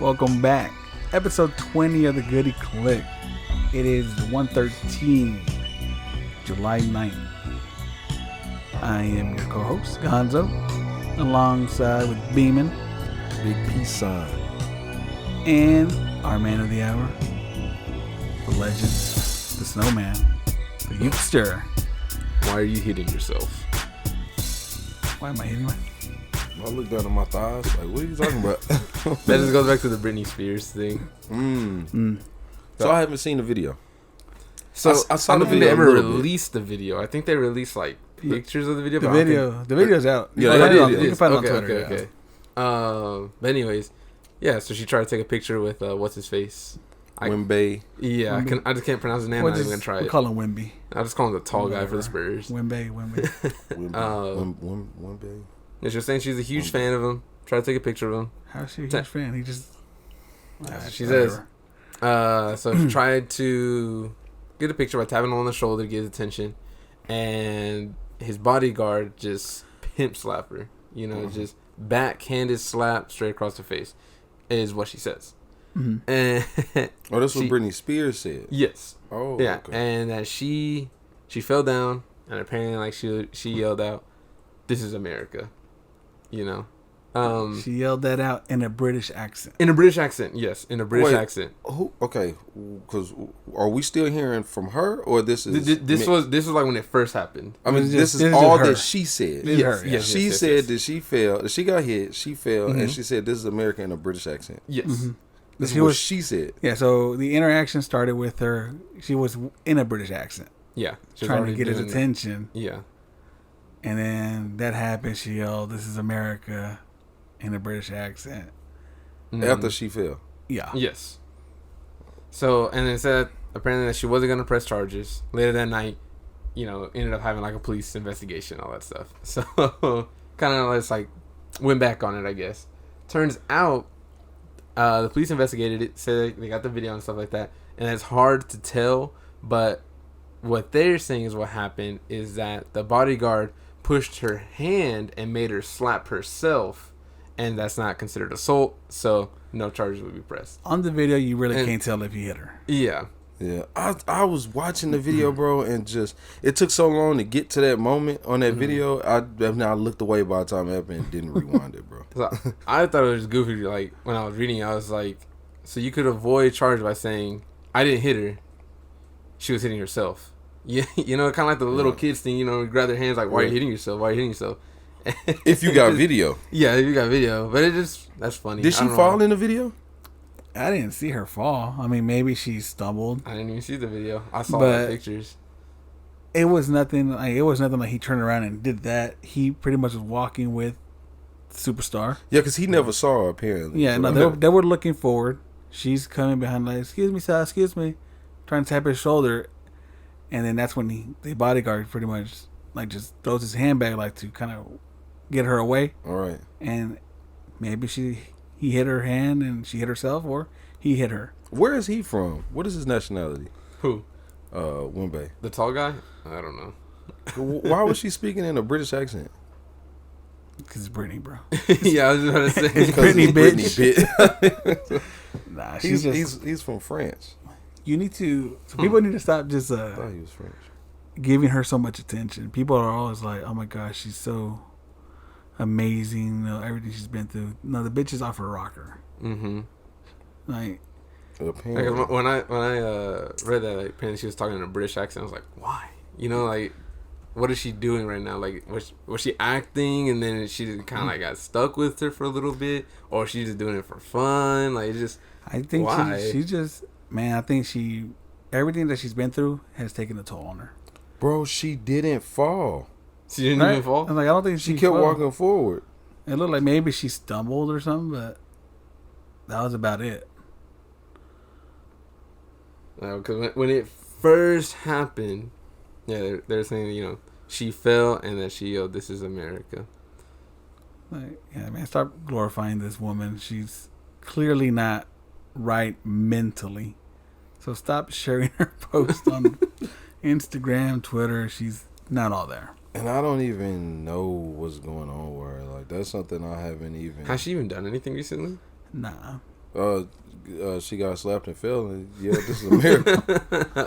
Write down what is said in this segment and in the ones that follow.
Welcome back. Episode 20 of the Goody Click. It is 1:13, July 9th. I am your co-host, Gonzo, alongside with Beeman, Big Peace sign, and our man of the hour, the legend, the snowman, the Youpster. why are you hitting yourself? Why am I hitting my... I look down at my thighs, like, what are you talking about? That just goes back to the Britney Spears thing. So I haven't seen the video. So I saw I the don't think video they a ever little bit. released the video. I think they released like pictures of the video. The but I don't video, the video's out. Yeah, You can it find is. You can find it on okay, Twitter. okay, okay. But anyways, yeah. So she tried to take a picture with what's his face. Wimby. Yeah, Wimby. I just can't pronounce his name. I'm not even gonna try We it. call him Wimby. I just call him the tall guy for the Spurs. Wimby. Wimby. And she was saying she's a huge fan of him. Try to take a picture of him. How's she a huge fan? He just... She says. So she tried to get a picture by tapping him on the shoulder to get his attention, and his bodyguard just pimp slap her. You know, just backhanded slap straight across the face, is what she says. Mm-hmm. And Oh, that's what Britney Spears said. yes, Oh, yeah, okay. and that she fell down, and apparently like she yelled out, "This is America," you know. She yelled that out in a British accent. In a British accent, yes, in a British Wait. accent. Who? Okay, because are we still hearing from her, or this is This was like when it first happened. I mean, This this is is all her. that she said. This is her, yeah. She yes, said yes. that she fell. She got hit. She fell, and she said, "This is America" in a British accent. Yes. This is She what was- she said. Yeah, so the interaction started with her. She was in a British accent, Yeah. She was trying to already get his doing that. attention. Yeah. And then that happened. She yelled, "This is America," in a British accent. After she fell. Yeah. Yes. So, and it said apparently that she wasn't going to press charges. Later that night, you know, ended up having like a police investigation, all that stuff. So, kind of just like went back on it, I guess. Turns out, the police investigated it, said they got the video and stuff like that. And it's hard to tell, but what they're saying is what happened is that the bodyguard pushed her hand and made her slap herself. And that's not considered assault, so no charges would be pressed. On the video, you really can't tell if he hit her. Yeah. Yeah, I was watching the video, bro, and just it took so long to get to that moment on that video. I looked away by the time it happened and didn't rewind it, bro. So I thought it was goofy. Like when I was reading it, I was like, so you could avoid charge by saying, I didn't hit her. She was hitting herself. Yeah, you know, kind of like the little kids thing, you know, grab their hands like, why are you hitting yourself? Why are you hitting yourself? If you got video. Yeah, if you got video. But that's funny. Did she fall in the video? I didn't see her fall. I mean, maybe she stumbled. I didn't even see the video. I saw But- the pictures. It was nothing like he turned around and did that. He pretty much was walking with Superstar. Yeah, because he never saw her, apparently. Yeah, no, they were looking forward. She's coming behind, like, excuse me, sir, excuse me, trying to tap his shoulder, and then that's when the bodyguard pretty much like just throws his hand back, like to kind of get her away. All right. And maybe he hit her hand and she hit herself, or he hit her. Where is he from? What is his nationality? Who? Wimby. The tall guy? I don't know. Why was she speaking in a British accent? Because it's Britney, bro. Yeah, I was just about to say. It's Britney Bitch. Bitch. Nah, he's from France. You need to. So people need to stop just I thought he was French. giving her so much attention. People are always like, "Oh my gosh, she's so amazing." You know, everything she's been through. No, the bitch is off her rocker. Mm-hmm. Like, Apparently. Like, when I read that, like, apparently she was talking in a British accent. I was like, why? You know, like, what is she doing right now? Like, was she acting, and then she kind of like got stuck with her for a little bit, or she just doing it for fun? Like, just I think why? she just, man. I think everything that she's been through has taken a toll on her. Bro, she didn't fall. She didn't Right? even fall. I'm like, I don't think She kept fell. walking forward. It looked like maybe she stumbled or something, but that was about it. Because when it first happened, yeah, they're saying, you know, she fell and that she yelled, "This is America." Like, yeah, man, stop glorifying this woman. She's clearly not right mentally. So stop sharing her post on Instagram, Twitter. She's not all there. And I don't even know what's going on with her. Like, that's something I haven't even... Has she even done anything recently? Nah. She got slapped and fell, and yeah, this is a miracle.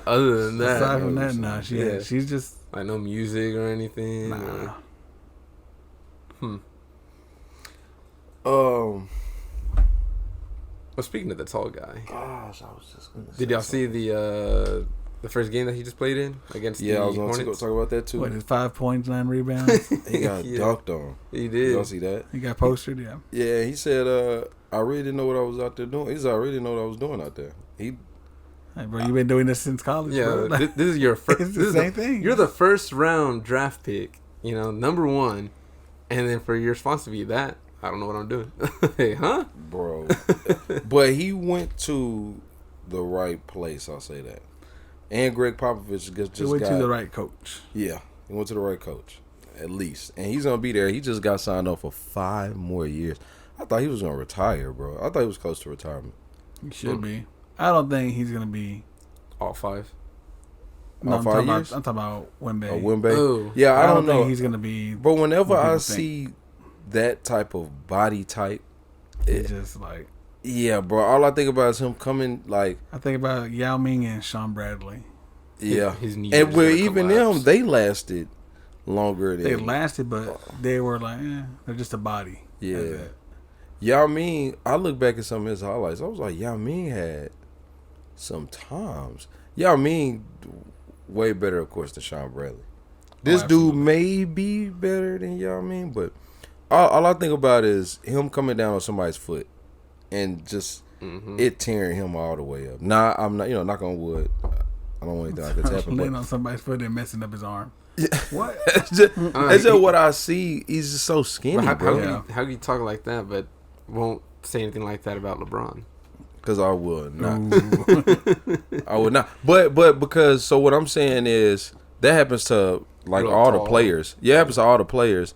Other than that, Aside from that, nah, she's just like no music or anything. nah. Well, speaking of the tall guy, Gosh, I was just gonna. did y'all see the first game that he just played in against the Yeah, I was going to Hornets? talk about that too. What is 5 points, 9 rebounds? He got Yeah. dunked on. He Did y'all did. see that? He got postered, yeah. Yeah, he said, I really didn't know what I was out there doing. He said, I really didn't know what I was doing out there. He Hey, bro, you've been doing this since college, Yeah, bro. this is your first. It's the same thing. You're the first round draft pick. Number 1, and then for your response to be that, I don't know what I'm doing. Hey, huh? bro. But he went to the right place, I'll say that. And Greg Popovich just He went got to the right coach. Yeah, he went to the right coach, at least. And he's going to be there. He just got signed up for 5 more years. I thought he was going to retire, bro. I thought he was close to retirement. He should be. I don't think he's gonna be. All 5. No, All I'm 5 talking years? about. I'm talking about Wemby. Wemby? Oh. Yeah, I don't know. think he's gonna be. But whenever what I people see that type of body type, He's just like. yeah, bro, all I think about is him coming, like, I think about Yao Ming and Sean Bradley. yeah. His knee And is with gonna even collapse. them, they lasted longer than. They lasted, but they were like, they're just a body. Yeah. That's it. Yao Ming, I look back at some of his highlights. I was like, Yao Ming had some times. Yao Ming, way better, of course, than Sean Bradley. This dude absolutely. may be better than Yao Ming, but all I think about is him coming down on somebody's foot and just it tearing him all the way up. Nah, I'm not, knock on wood. I don't want anything like that to happen. Laying But on somebody's foot and messing up his arm. What? it's just what I see. He's just so skinny, But bro. how can you talk like that, but won't say anything like that about LeBron? Because I would not. I would not. But because, so what I'm saying is that happens to like Real all tall. the players. Yeah, it happens to all the players.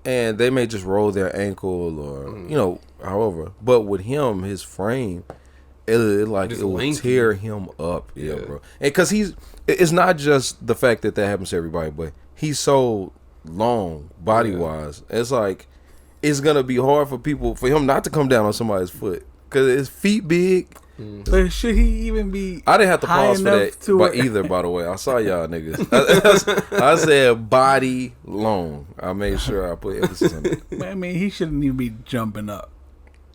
And they may just roll their ankle or, however. But with him, his frame, it Just will lanky. tear him up. Yeah, Yeah. bro. And because it's not just the fact that happens to everybody, but he's so long body-wise. It's like, it's going to be hard for him not to come down on somebody's foot. Because his feet big. But should he even be? I didn't have to high pause for enough that to but either, by the way. I saw y'all niggas. I said body long. I made sure I put emphasis on it. I mean, he shouldn't even be jumping up.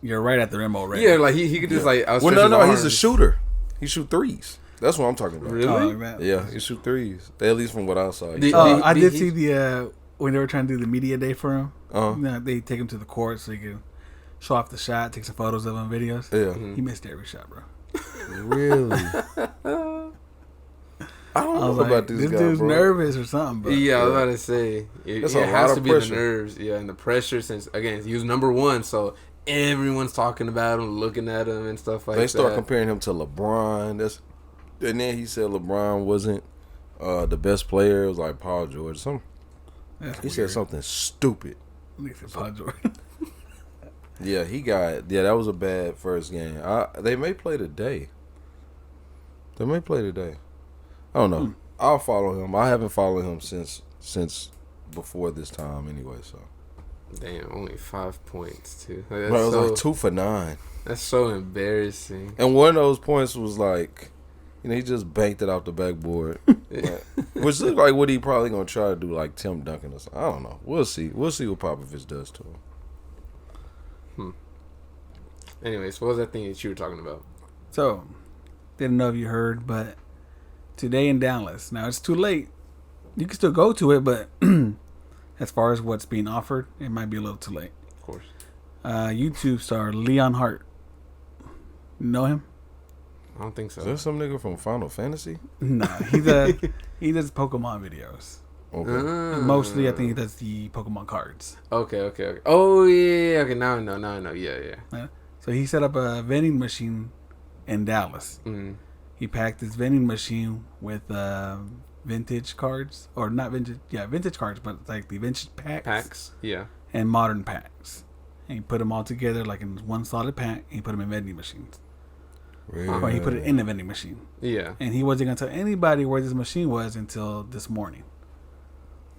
You're right at the rim already. Yeah, like he could just like. Well, no, he's a shooter. He shoot threes. That's what I'm talking about. Really? Oh, man. Yeah, he shoot threes. At least from what I saw. I did see the when they were trying to do the media day for him. Uh-huh. They take him to the court so he can show off the shot, take some photos of him, videos. Yeah. He missed every shot, bro. Really? I don't I know was like, about this this guy, dude's bro. nervous or something, bro. Yeah, I was about to say it That's a lot has of to be pressure. the nerves, and the pressure. Since again, he was number 1, so everyone's talking about him, looking at him, and stuff like that. They start comparing him to LeBron. And then he said LeBron wasn't the best player. It was like Paul George. He said something stupid. He said Paul Jordan. Yeah, that was a bad first game. They may play today. I don't know. I'll follow him. I haven't followed him since before this time anyway, so. Damn, only 5 points too. Bro, it was like 2 for 9. That's so embarrassing. And one of those points was like, he just banked it off the backboard. Which looked like what he probably going to try to do, like Tim Duncan or something. I don't know. We'll see. We'll see what Popovich does to him. Anyways, what was that thing that you were talking about? So, didn't know if you heard, but today in Dallas. Now, it's too late. You can still go to it, but as far as what's being offered, it might be a little too late. Of course. YouTube star Leon Hart. You know him? I don't think so. Is that some nigga from Final Fantasy? Nah, he does Pokemon videos. Okay. Mostly, I think he does the Pokemon cards. Okay. Oh yeah. Okay, now I know. Yeah. So he set up a vending machine in Dallas. Mm. He packed his vending machine with vintage cards, or not vintage, vintage cards, but like the vintage packs Yeah. and modern packs. And he put them all together like in one solid pack. And he put them in vending machines. Really? Or he put it in the vending machine. Yeah. And he wasn't gonna tell anybody where this machine was until this morning.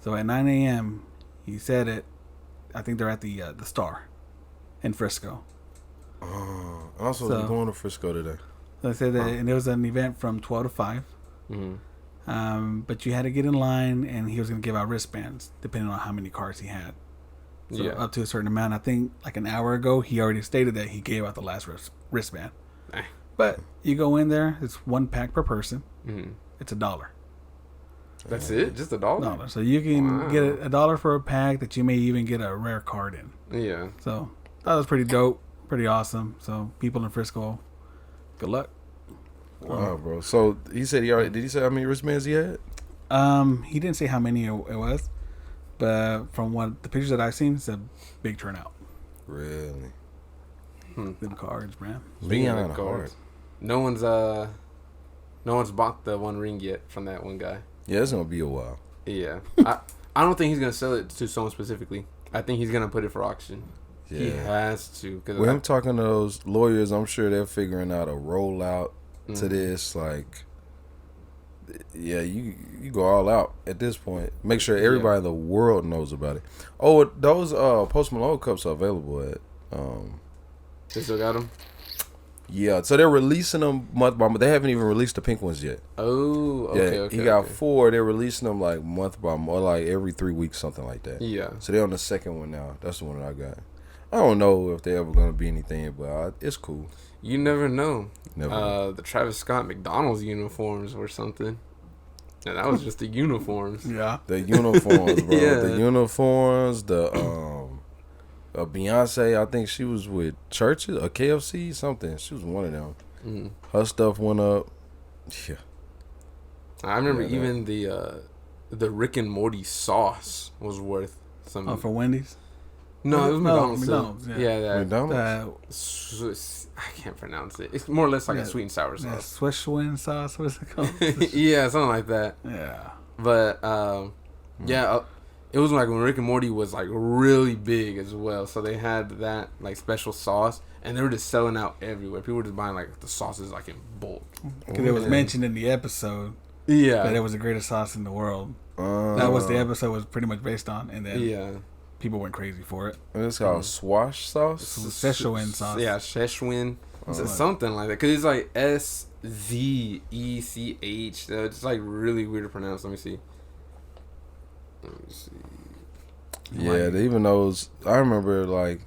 So at 9 a.m., he said it. I think they're at the Star in Frisco. Oh. Also, So- going to Frisco today. So I said that, and there was an event from 12 to 5. But you had to get in line, and he was going to give out wristbands depending on how many cars he had. So Yeah. up to a certain amount. I think like an hour ago, he already stated that he gave out the last wristband. Eh. But you go in there, it's 1 pack per person. Mm-hmm. It's $1. That's it? Just $1? So you can Wow. get $1 for a pack that you may even get a rare card in. Yeah. So that was pretty dope, pretty awesome. So people in Frisco, good luck. Wow, bro. So he said he already. Did he say how many wristbands he had? He didn't say how many it was, but from what the pictures that I've seen, it's a big turnout. Really? Them cards, man. Speaking of Leon cards, no one's bought the One Ring yet from that one guy. Yeah, it's gonna be a while. Yeah. I don't think he's gonna sell it to someone specifically. I think he's gonna put it for auction. Yeah. He has to. With him talking to those lawyers, I'm sure they're figuring out a rollout to this. Like, yeah, you go all out at this point. Make sure everybody in the world knows about it. Oh, those Post Malone cups are available at. They still got him? Yeah, so they're releasing them month by month. They haven't even released the pink ones yet. Oh, okay, Yeah, okay. he got okay. 4. They're releasing them like month by month, like every 3 weeks, something like that. Yeah. So they're on the second one now. That's the one that I got. I don't know if they're ever gonna be anything, but it's cool. You never know. Never. The Travis Scott McDonald's uniforms or something. And that was just the uniforms. Yeah. The uniforms, bro. Yeah. The uniforms. The Beyonce. I think she was with Churches or KFC, something. She was one of them. Mm. Her stuff went up. Yeah. I remember Yeah, even the Rick and Morty sauce was worth some. Oh, for Wendy's? no, it was No, McDonald's. McDonald's, too. yeah. Yeah, that. McDonald's. I can't pronounce it. It's more or less like Yeah. a sweet and sour Yeah, sauce. Schwinn sauce. What is it called? Yeah, something like that. Yeah. But it was like when Rick and Morty was like really big as well. So they had that like special sauce, and they were just selling out everywhere. People were just buying like the sauces like in bulk. Because it was mentioned in the episode Yeah, that it was the greatest sauce in the world. That was the episode was pretty much based on, and then yeah. people went crazy for it. It's called swash sauce. Szechuan sauce. Yeah, Szechuan. Something like that. Because it's like SZECH. It's like really weird to pronounce. Let me see. Yeah, even those. I remember like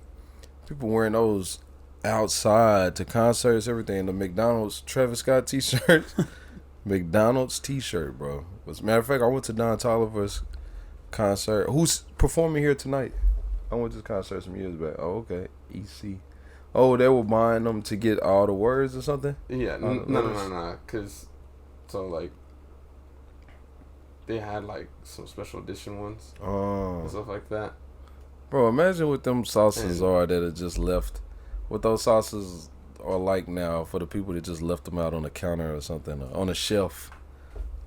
people wearing those outside to concerts, everything. The McDonald's Travis Scott T-shirt, McDonald's T-shirt, bro. As a matter of fact, I went to Don Toliver's concert. Who's performing here tonight? I went to this concert some years back. Oh, okay. EC. Oh, they were buying them to get all the words or something? Yeah, no. Because, so like, they had like some special edition ones and stuff like that. Bro, imagine what them sauces are that are just left. What those sauces are like now for the people that just left them out on the counter or something, or on a shelf.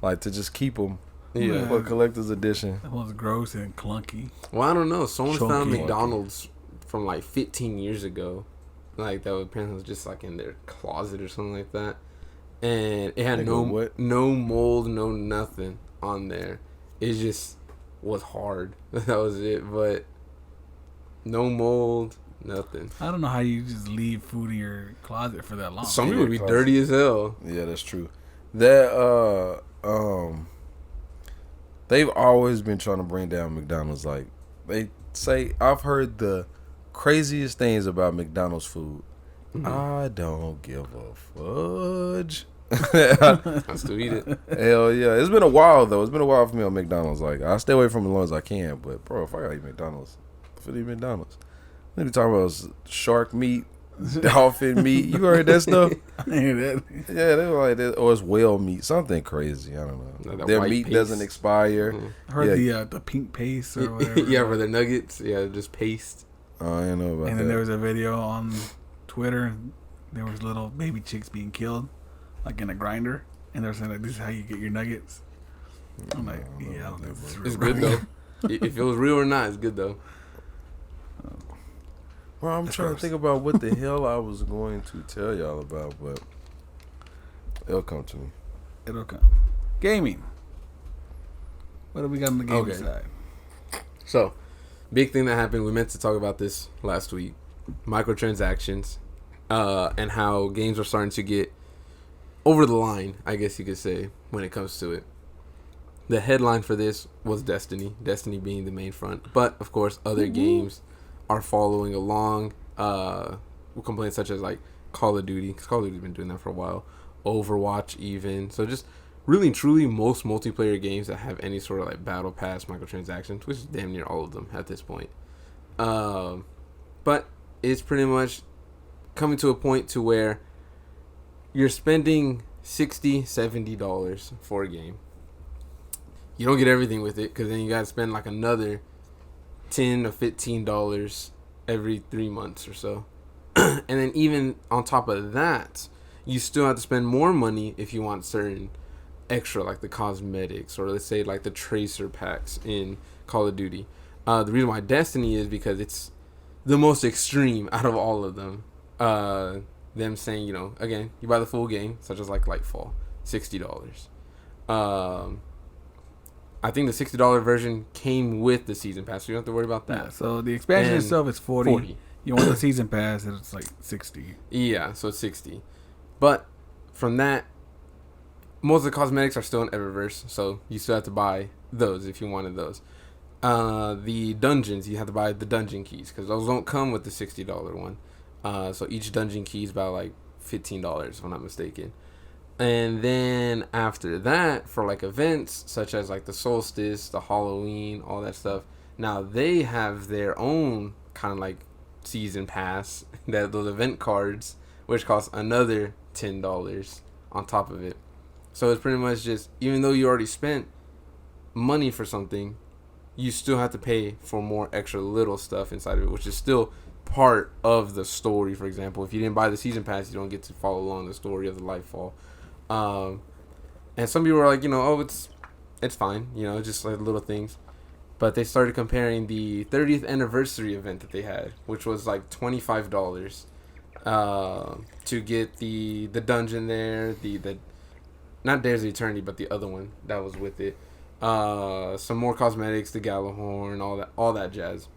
Like to just keep them Yeah. for a collector's edition. That was gross and clunky. Well, I don't know. Someone found Chunky. McDonald's from like 15 years ago. Like that apparently was just like in their closet or something like that. And it had no mold, no nothing on there. It just was hard. That was it. But no mold, nothing. I don't know how you just leave food in your closet for that long. Some people would be dirty as hell. Yeah, that's true. That they've always been trying to bring down McDonald's. Like they say, I've heard the craziest things about McDonald's food. I don't give a fudge. I still eat it. Hell yeah. It's been a while though. It's been a while for me on McDonald's. Like I stay away from it as long as I can. But bro, if I gotta eat McDonald's, if I eat McDonald's, they be talking about shark meat, dolphin meat. You heard that stuff? Yeah, they were like that, or it's whale meat, something crazy. I don't know. Like Their white meat paste. doesn't expire. I heard the pink paste or whatever. Yeah, for the nuggets. Yeah, just paste. Oh, I didn't know about And that. then there was a video on Twitter. There was little baby chicks being killed, like in a grinder, and they're saying like, "This is how you get your nuggets." I'm like, yeah, I don't think this is real. It's good though. If it was real or not, it's good though. Bro, I'm trying to think about what the hell I was going to tell y'all about, but it'll come to me. It'll come. Gaming. What do we got on the gaming Okay. side? So, big thing that happened. We meant to talk about this last week. Microtransactions. and how games are starting to get over the line, I guess you could say, when it comes to it. The headline for this was Destiny being the main front. But, of course, other games are following along. Complaints such as, like, Call of Duty, because Call of Duty's been doing that for a while. Overwatch, even. So, just really and truly, most multiplayer games that have any sort of, like, battle pass, microtransactions, which is damn near all of them at this point. But it's pretty much coming to a point to where you're spending $60, $70 for a game. You don't get everything with it, because then you got to spend like another $10 or $15 every 3 months or so. And then even on top of that, you still have to spend more money if you want certain extra, like the cosmetics, or let's say like the tracer packs in Call of Duty. The reason why Destiny is because it's the most extreme out of all of them. Them saying, you know, again, you buy the full game, such as like Lightfall, $60. I think the $60 version came with the season pass, so you don't have to worry about that. Yeah, so the expansion And itself is 40. You want the season pass, and it's like 60. Yeah, so it's 60. But from that, most of the cosmetics are still in Eververse, so you still have to buy those if you wanted those. The dungeons, you have to buy the dungeon keys, because those don't come with the $60 one. So each dungeon key is about like $15, if I'm not mistaken. And then after that, for like events such as like the solstice, the Halloween, all that stuff, now they have their own kind of like season pass, that those event cards, which cost another $10 on top of it. So it's pretty much just, even though you already spent money for something, you still have to pay for more extra little stuff inside of it, which is still part of the story. For example, if you didn't buy the season pass, you don't get to follow along the story of the Lightfall. And some people are like, you know, oh, it's fine, you know, just like little things. But they started comparing the 30th anniversary event that they had, which was like $25 to get the dungeon there, the not Dares of Eternity, but the other one that was with it. Some more cosmetics, the Gallahorn, all that jazz.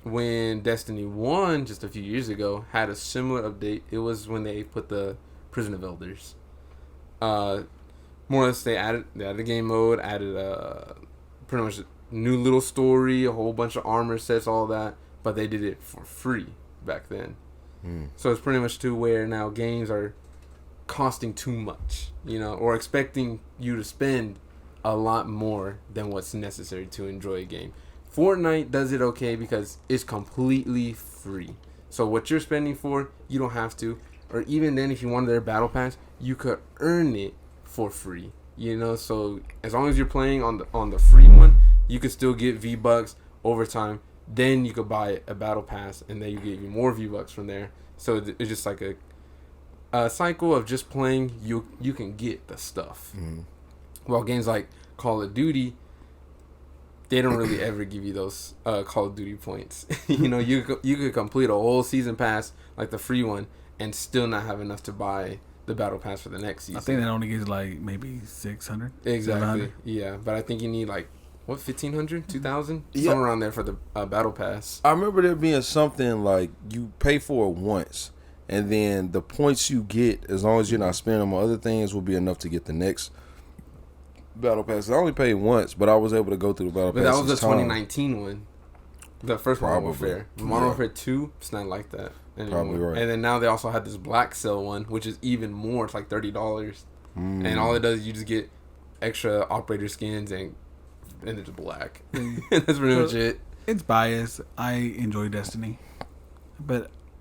When Destiny 1 just a few years ago had a similar update, it was when they put the Prison of Elders. More or less they added the game mode, added pretty much a new little story, a whole bunch of armor sets, all that, but they did it for free back then. So it's pretty much to where now games are costing too much, you know, or expecting you to spend a lot more than what's necessary to enjoy a game. Fortnite does it okay because it's completely free. So what you're spending for, you don't have to. Or even then, if you wanted their battle pass, you could earn it for free. You know, so as long as you're playing on the free one, you could still get V-Bucks over time. Then you could buy a battle pass, and then you get even more V-Bucks from there. So it's just like a cycle of just playing. You can get the stuff. While games like Call of Duty, they don't really ever give you those Call of Duty points. You know, you could complete a whole season pass, like the free one, and still not have enough to buy the battle pass for the next season. I think that only gives like maybe 600. Exactly. 700. Yeah, but I think you need like, what, 1,500, 2,000? Yeah. Somewhere around there for the battle pass. I remember there being something like you pay for it once, and then the points you get, as long as you're not spending them on other things, will be enough to get the next battle pass. I only paid once, but I was able to go through the battle pass. But that was the 2019 one. The first Modern Probably. Warfare. Modern Warfare 2, it's not like that anymore. Probably right. And then now they also had this Black Cell one, which is even more. It's like $30. And all it does is you just get extra operator skins and it's black. That's pretty much it. It's biased. I enjoy Destiny.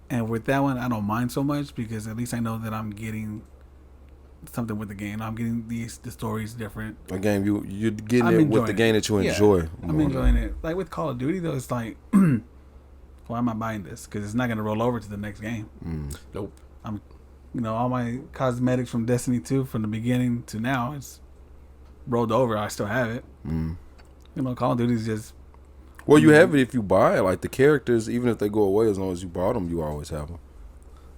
And with that one, I don't mind so much because at least I know that I'm getting something with the game. I'm getting the story's different. A game you're getting I'm it with enjoying the it. game that you Yeah, enjoy. I'm enjoying it. Like with Call of Duty though, it's like, why am I buying this? Because it's not going to roll over to the next game. Nope. You know, all my cosmetics from Destiny 2 from the beginning to now, it's rolled over. I still have it. You know, Call of Duty is just... Well, you have it if you buy it. Like the characters, even if they go away, as long as you bought them, you always have them.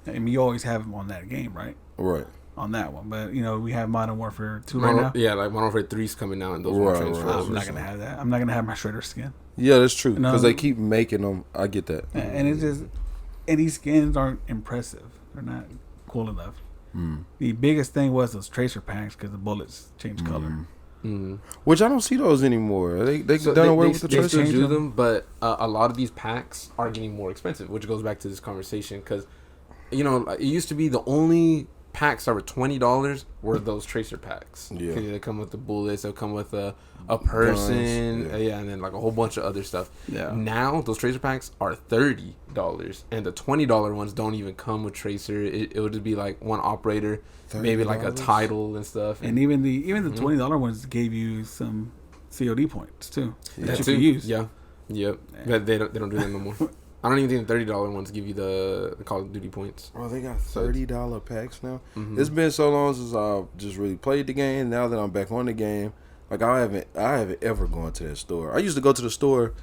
I mean, you always have them on that game, right? Right. On that one. But, you know, we have Modern Warfare 2 right now. Yeah, like Modern Warfare 3 is coming out and those Right, are transfers. right. I'm not going to have that. I'm not going to have my Shredder skin. Yeah, that's true. No. Because they keep making them. I get that. And it's just... And these skins aren't impressive. They're not cool enough. Mm. The biggest thing was those tracer packs because the bullets change color. Mm. Which I don't see those anymore. They So done away with the they tracer. still do them. them, but a lot of these packs are getting more expensive, which goes back to this conversation because, you know, it used to be the only packs that were $20 were those tracer packs. Yeah. Because they come with the bullets, they'll come with a person, Guns, and then like a whole bunch of other stuff. Yeah. Now those tracer packs are $30, and the $20 ones don't even come with tracer. It would just be like one operator, maybe like a $30? title and stuff. And even the $20 ones gave you some COD points too. Yeah. That you too. could use. Yeah, yep. But they don't do that no more. I don't even think the $30 ones give you the Call of Duty points. Oh, they got $30 packs now. Mm-hmm. It's been so long since I've just really played the game. Now that I'm back on the game, like I haven't ever gone to that store. I used to go to the store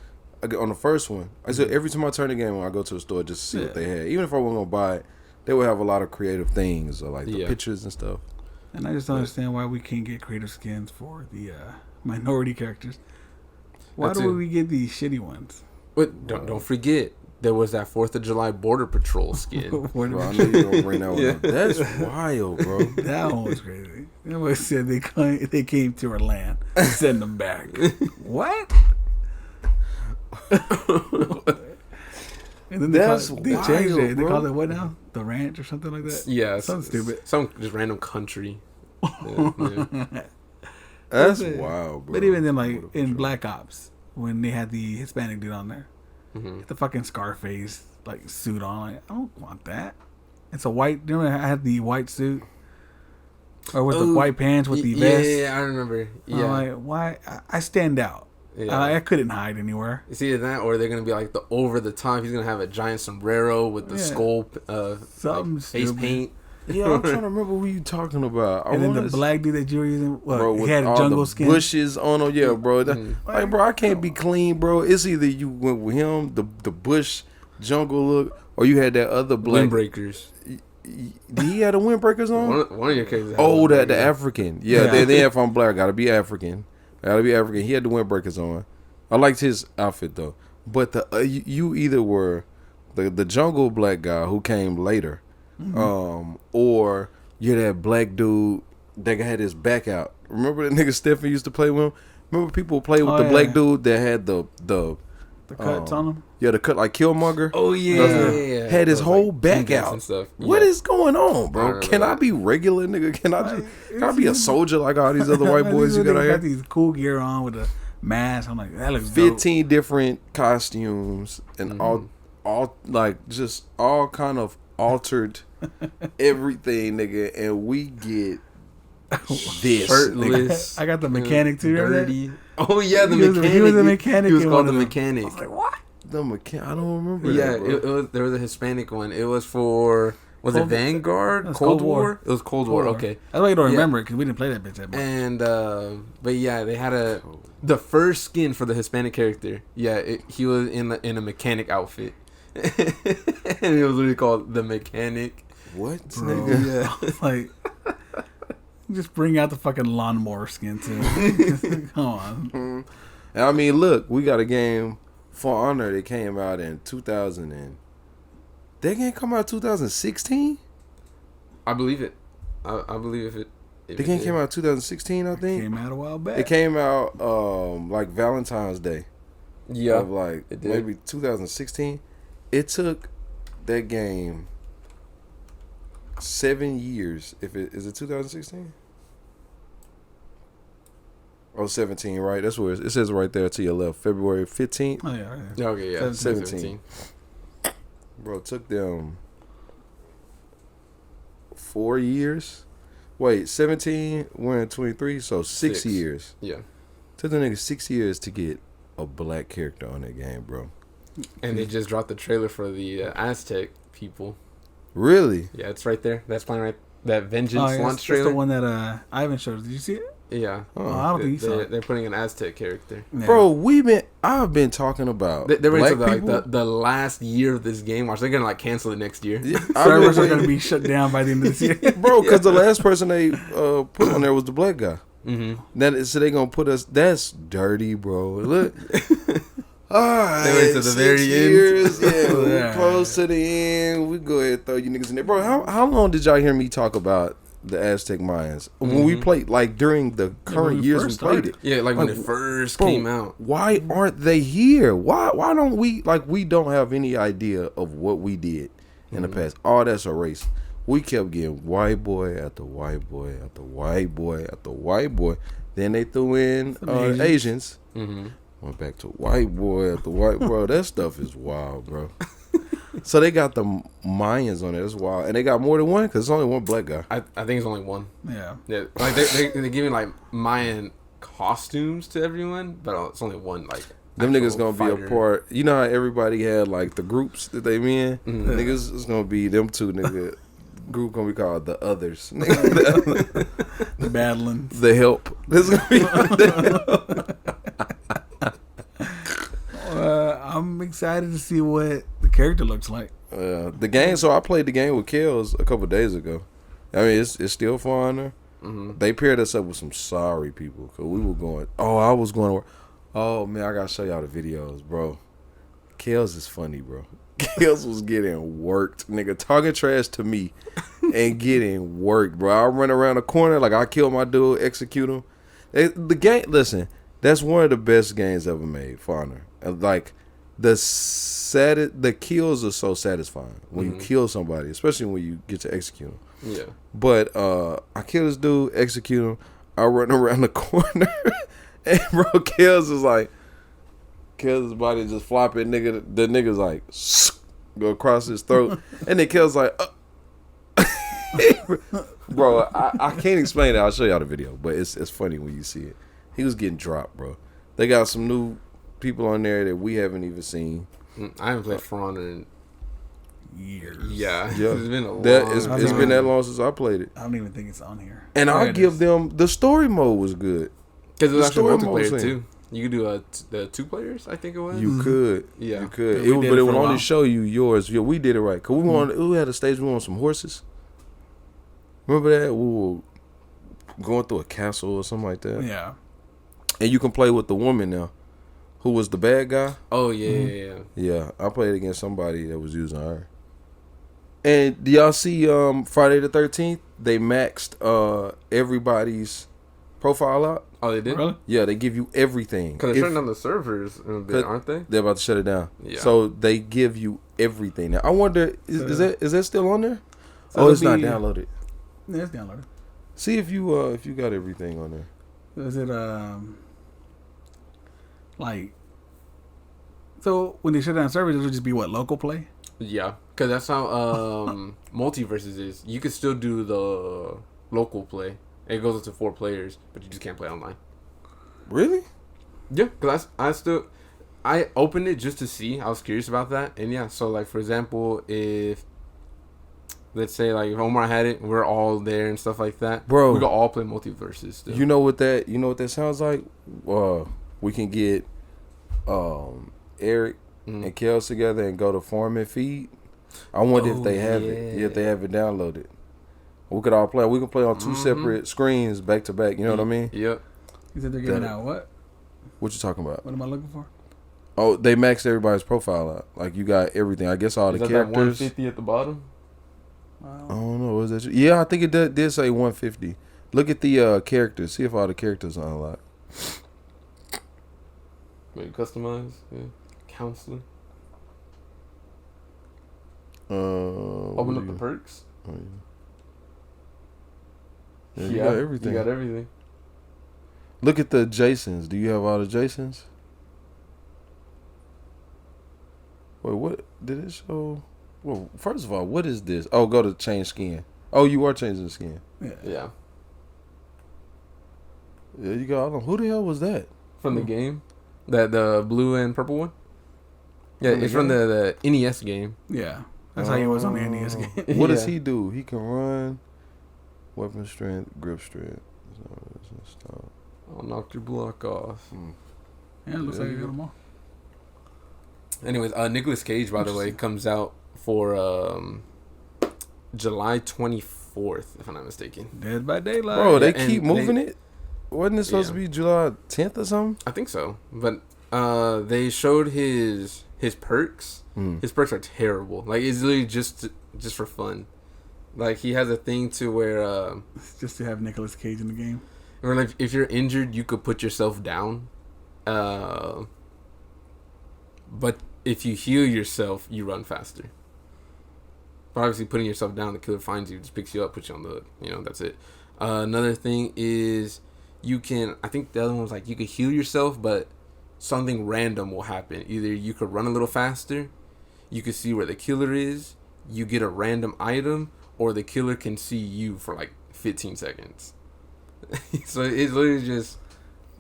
on the first one. I said every time I turn the game on, I go to the store just to see what they had. Even if I wasn't gonna buy it, they would have a lot of creative things or like the pictures and stuff. And I just don't understand why we can't get creative skins for the minority characters. Why do we get these shitty ones? But don't forget, there was that 4th of July Border Patrol skin. Bro, I know you're gonna bring that one up. That's wild, bro. That one was crazy. Everybody said they came to our land. Send them back. What? And then they changed wild, it. They bro. called it what now? The ranch or something like that? Yeah, something stupid. Some just random country. Yeah. That's wild, bro. But even then, like in Black Ops, when they had the Hispanic dude on there, the fucking Scarface like suit on, like I don't want that. It's a white. Remember I had the white suit, or with the white pants with the vest. Yeah, I remember. Yeah, I'm like, why? I stand out. Yeah. I couldn't hide anywhere. It's either that or they're gonna be like the over the top. He's gonna have a giant sombrero with the skull, Something like face stupid. paint. Yeah, I'm trying to remember who you talking about. And then the black dude that you were using, bro, he had a all jungle the skin. bushes on him. Yeah, bro. Like, bro, I can't be clean, bro. It's either you went with him, the bush jungle look, or you had that other black. Windbreakers. He had the windbreakers on. One of your characters. Oh, the African. Yeah. Then if I'm black, I gotta be African. He had the windbreakers on. I liked his outfit though. But the you either were the jungle black guy who came later, or you're that black dude that had his back out. Remember that nigga Stephen used to play with him? Remember people play with the black dude that had the cuts on him? Yeah, the cut like Killmonger. Oh yeah. Had his whole like back tendons out. and stuff. What is going on, bro? Can I that. be regular, nigga? Can I be a soldier like all these other white boys you got out here? Got these cool gear on with a mask. I'm like, that looks 15 different costumes and all like just all kind of altered everything, nigga, and we get this. Shirtless. I got the mechanic too. Remember that? Dirty. Oh yeah, the He was- mechanic. he was a mechanic He was in called one the of them. mechanic. I was like, what? The mechanic. I don't remember. Yeah, that, bro. there was a Hispanic one. It was for it Cold- Vanguard? That's Cold Cold War? War. It was Cold War. Okay. That's why you don't Yeah. remember it because we didn't play that bitch that much. And but yeah, they had the first skin for the Hispanic character. Yeah, he was in a mechanic outfit, and it was literally called the mechanic. What, Bro, nigga? yeah. I was like, just bring out the fucking lawnmower skin too. Come on. And I mean, look, we got a game For Honor that came out in 2000 and that game come out 2016. I believe it. I believe it. The game came out 2016, I think. Came out a while back. It came out like Valentine's Day. Yeah, of like it did. maybe 2016. It took that game 7 years. Is it 2016? Oh, 17, right? That's where it says right there to your left. February 15th. Oh yeah. Right. Okay, yeah, 17. Bro, it took them 4 years. Wait, 17, we're in 23, so 6 years. Yeah. Took the nigga 6 years to get a black character on that game, bro. And they just dropped the trailer for the Aztec people. Really? Yeah, it's right there. That's playing right. That Vengeance Oh, yeah, launch that's trailer. the one that Ivan showed us. Did you see it? Yeah. Oh, I don't think you saw it. They're putting an Aztec character. Yeah. Bro, I've been talking about They're ready black for people. like the last year of this game. Watch, they're gonna like cancel it next year. Yeah, Servers are gonna be shut down by the end of this year. bro, because the last person they put on there was the black guy. Mm-hmm. So they gonna put us. That's dirty, bro. Look, All right, They wait to the 6 very end. years, yeah, we're Yeah. close to the end. We go ahead and throw you niggas in there, bro. How long did y'all hear me talk about the Aztec Mayans when we played? Like during the current years we played it. Yeah, like when it first Bro, came out. Why aren't they here? Why don't we we don't have any idea of what we did in the past? All that's erased. We kept getting white boy after white boy after white boy after white boy. Then they threw in Asians. Went back to white boy after white bro. That stuff is wild, bro. So they got the Mayans on it. That's wild, and they got more than one because it's only one black guy. I think it's only one. Yeah. Yeah, like they're giving like Mayan costumes to everyone, but it's only one. Like Them niggas gonna fighter. be a part. You know how everybody had like the groups that they in. Niggas is gonna be them two nigga. Group gonna be called the others. The Badlands. The help. This is gonna be the I'm excited to see what the character looks like. the game. So I played the game with Kels a couple days ago. I mean, it's still fun. They paired us up with some sorry people because we were going. Oh, I was going to work. Oh man, I gotta show y'all the videos, bro. Kels is funny, bro. Kels was getting worked, nigga, talking trash to me and getting worked, bro. I run around the corner like I kill my dude, execute him. The game, listen, that's one of the best games ever made, for honor. Like the kills are so satisfying when you kill somebody, especially when you get to execute them. Yeah. But I kill this dude, execute him. I run around the corner, and bro, Kels is like. Kels' body just flopping, nigga. The nigga's like go across his throat, and then Kels like, bro. I can't explain it. I'll show y'all the video, but it's funny when you see it. He was getting dropped, bro. They got some new people on there that we haven't even seen. I haven't played For Honor in Years. yeah. Yeah, It's been a long it's time. been that long since I played it, I don't even think it's on here. and There I it give is. them the story mode was good. Because it was the actually story mode multiplayer was too. You could do the 2 players, I think it was. You could, Yeah. you could. Yeah, we did But it it for would a only while. show you yours. Yeah, we did it right. Cause we had a stage. We on some horses. Remember that we were going through a castle or something like that. Yeah. And you can play with the woman now, who was the bad guy. Oh yeah. Yeah, I played against somebody that was using her. And do y'all see Friday the 13th? They maxed everybody's profile out. Oh, they did? Really? Yeah, they give you everything. Because they're If- shutting down the servers in a bit, aren't they? They're about to shut it down. Yeah. So they give you everything. Now I wonder, is that still on there? So Oh, it's it'll not be- downloaded. Yeah, it's downloaded. See if you got everything on there. Is it like? So when they shut down servers, it'll just be what, local play? Yeah. Because that's how Multiverses is. You could still do the local play. It goes up to 4 players, but you just can't play online. Really? Yeah, because I opened it just to see. I was curious about that. And yeah, so like for example, if let's say like if Omar had it, we're all there and stuff like that. Bro. We could all play Multiverses still. You know what that sounds like? We can get Eric and Kels together and go to Farm and Feed. I wonder if they have it. Yeah, if they have it downloaded. We could all play. We could play on 2 separate screens back to back. You know what I mean? Yep. You said they're giving That- out what? What you talking about? What am I looking for? Oh, they maxed everybody's profile out. Like you got everything. I guess all Is the that characters. 150 at the bottom? I don't know. Was that? Yeah, I think it did say 150. Look at the characters. See if all the characters are unlocked. Maybe customize. Yeah. Counselor. Open up the perks. Oh, yeah. Yeah, you got everything. You got everything. Look at the Jasons. Do you have all the Jasons? Wait, what did it show? Well, first of all, what is this? Oh, go to change skin. Oh, you are changing the skin. Yeah. Yeah, you got all them. Who the hell was that? From the game? The blue and purple one? Yeah, From the it's from game? the NES game. Yeah, that's how he was on the NES game. What does Yeah. he do? He can run, weapon strength, grip strength. I'll knock your block off. Yeah, it looks like you got them all. Anyways, Nicolas Cage, by the way, comes out for July 24th, if I'm not mistaken. Dead by Daylight. Bro, they Yeah, and keep moving it. Wasn't it supposed to be July 10th or something? I think so, but They showed his perks. His perks are terrible. Like, it's literally just for fun. Like, he has a thing to where just to have Nicolas Cage in the game. Or like, if you're injured, you could put yourself down. But if you heal yourself, you run faster. But obviously, putting yourself down, the killer finds you, just picks you up, puts you on the hook. You know, that's it. Another thing is you can. I think the other one was like you could heal yourself, but something random will happen. Either you could run a little faster, you could see where the killer is, you get a random item, or the killer can see you for like 15 seconds. So it's literally just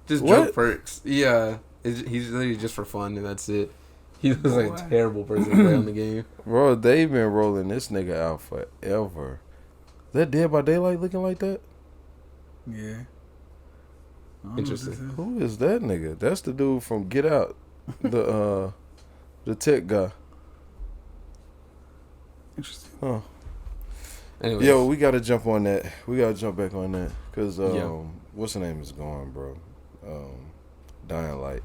joke perks. Yeah, he's literally just for fun, and that's it. He was like a terrible person to play on the game. Bro, they've been rolling this nigga out forever. Is that Dead by Daylight looking like that? Yeah. Interesting. Who is that nigga? That's the dude from Get Out. The tech guy. Interesting. Huh. Anyways. Yo, we gotta jump on that. We gotta jump back on that. Cause what's the name is gone, bro? Dying Light.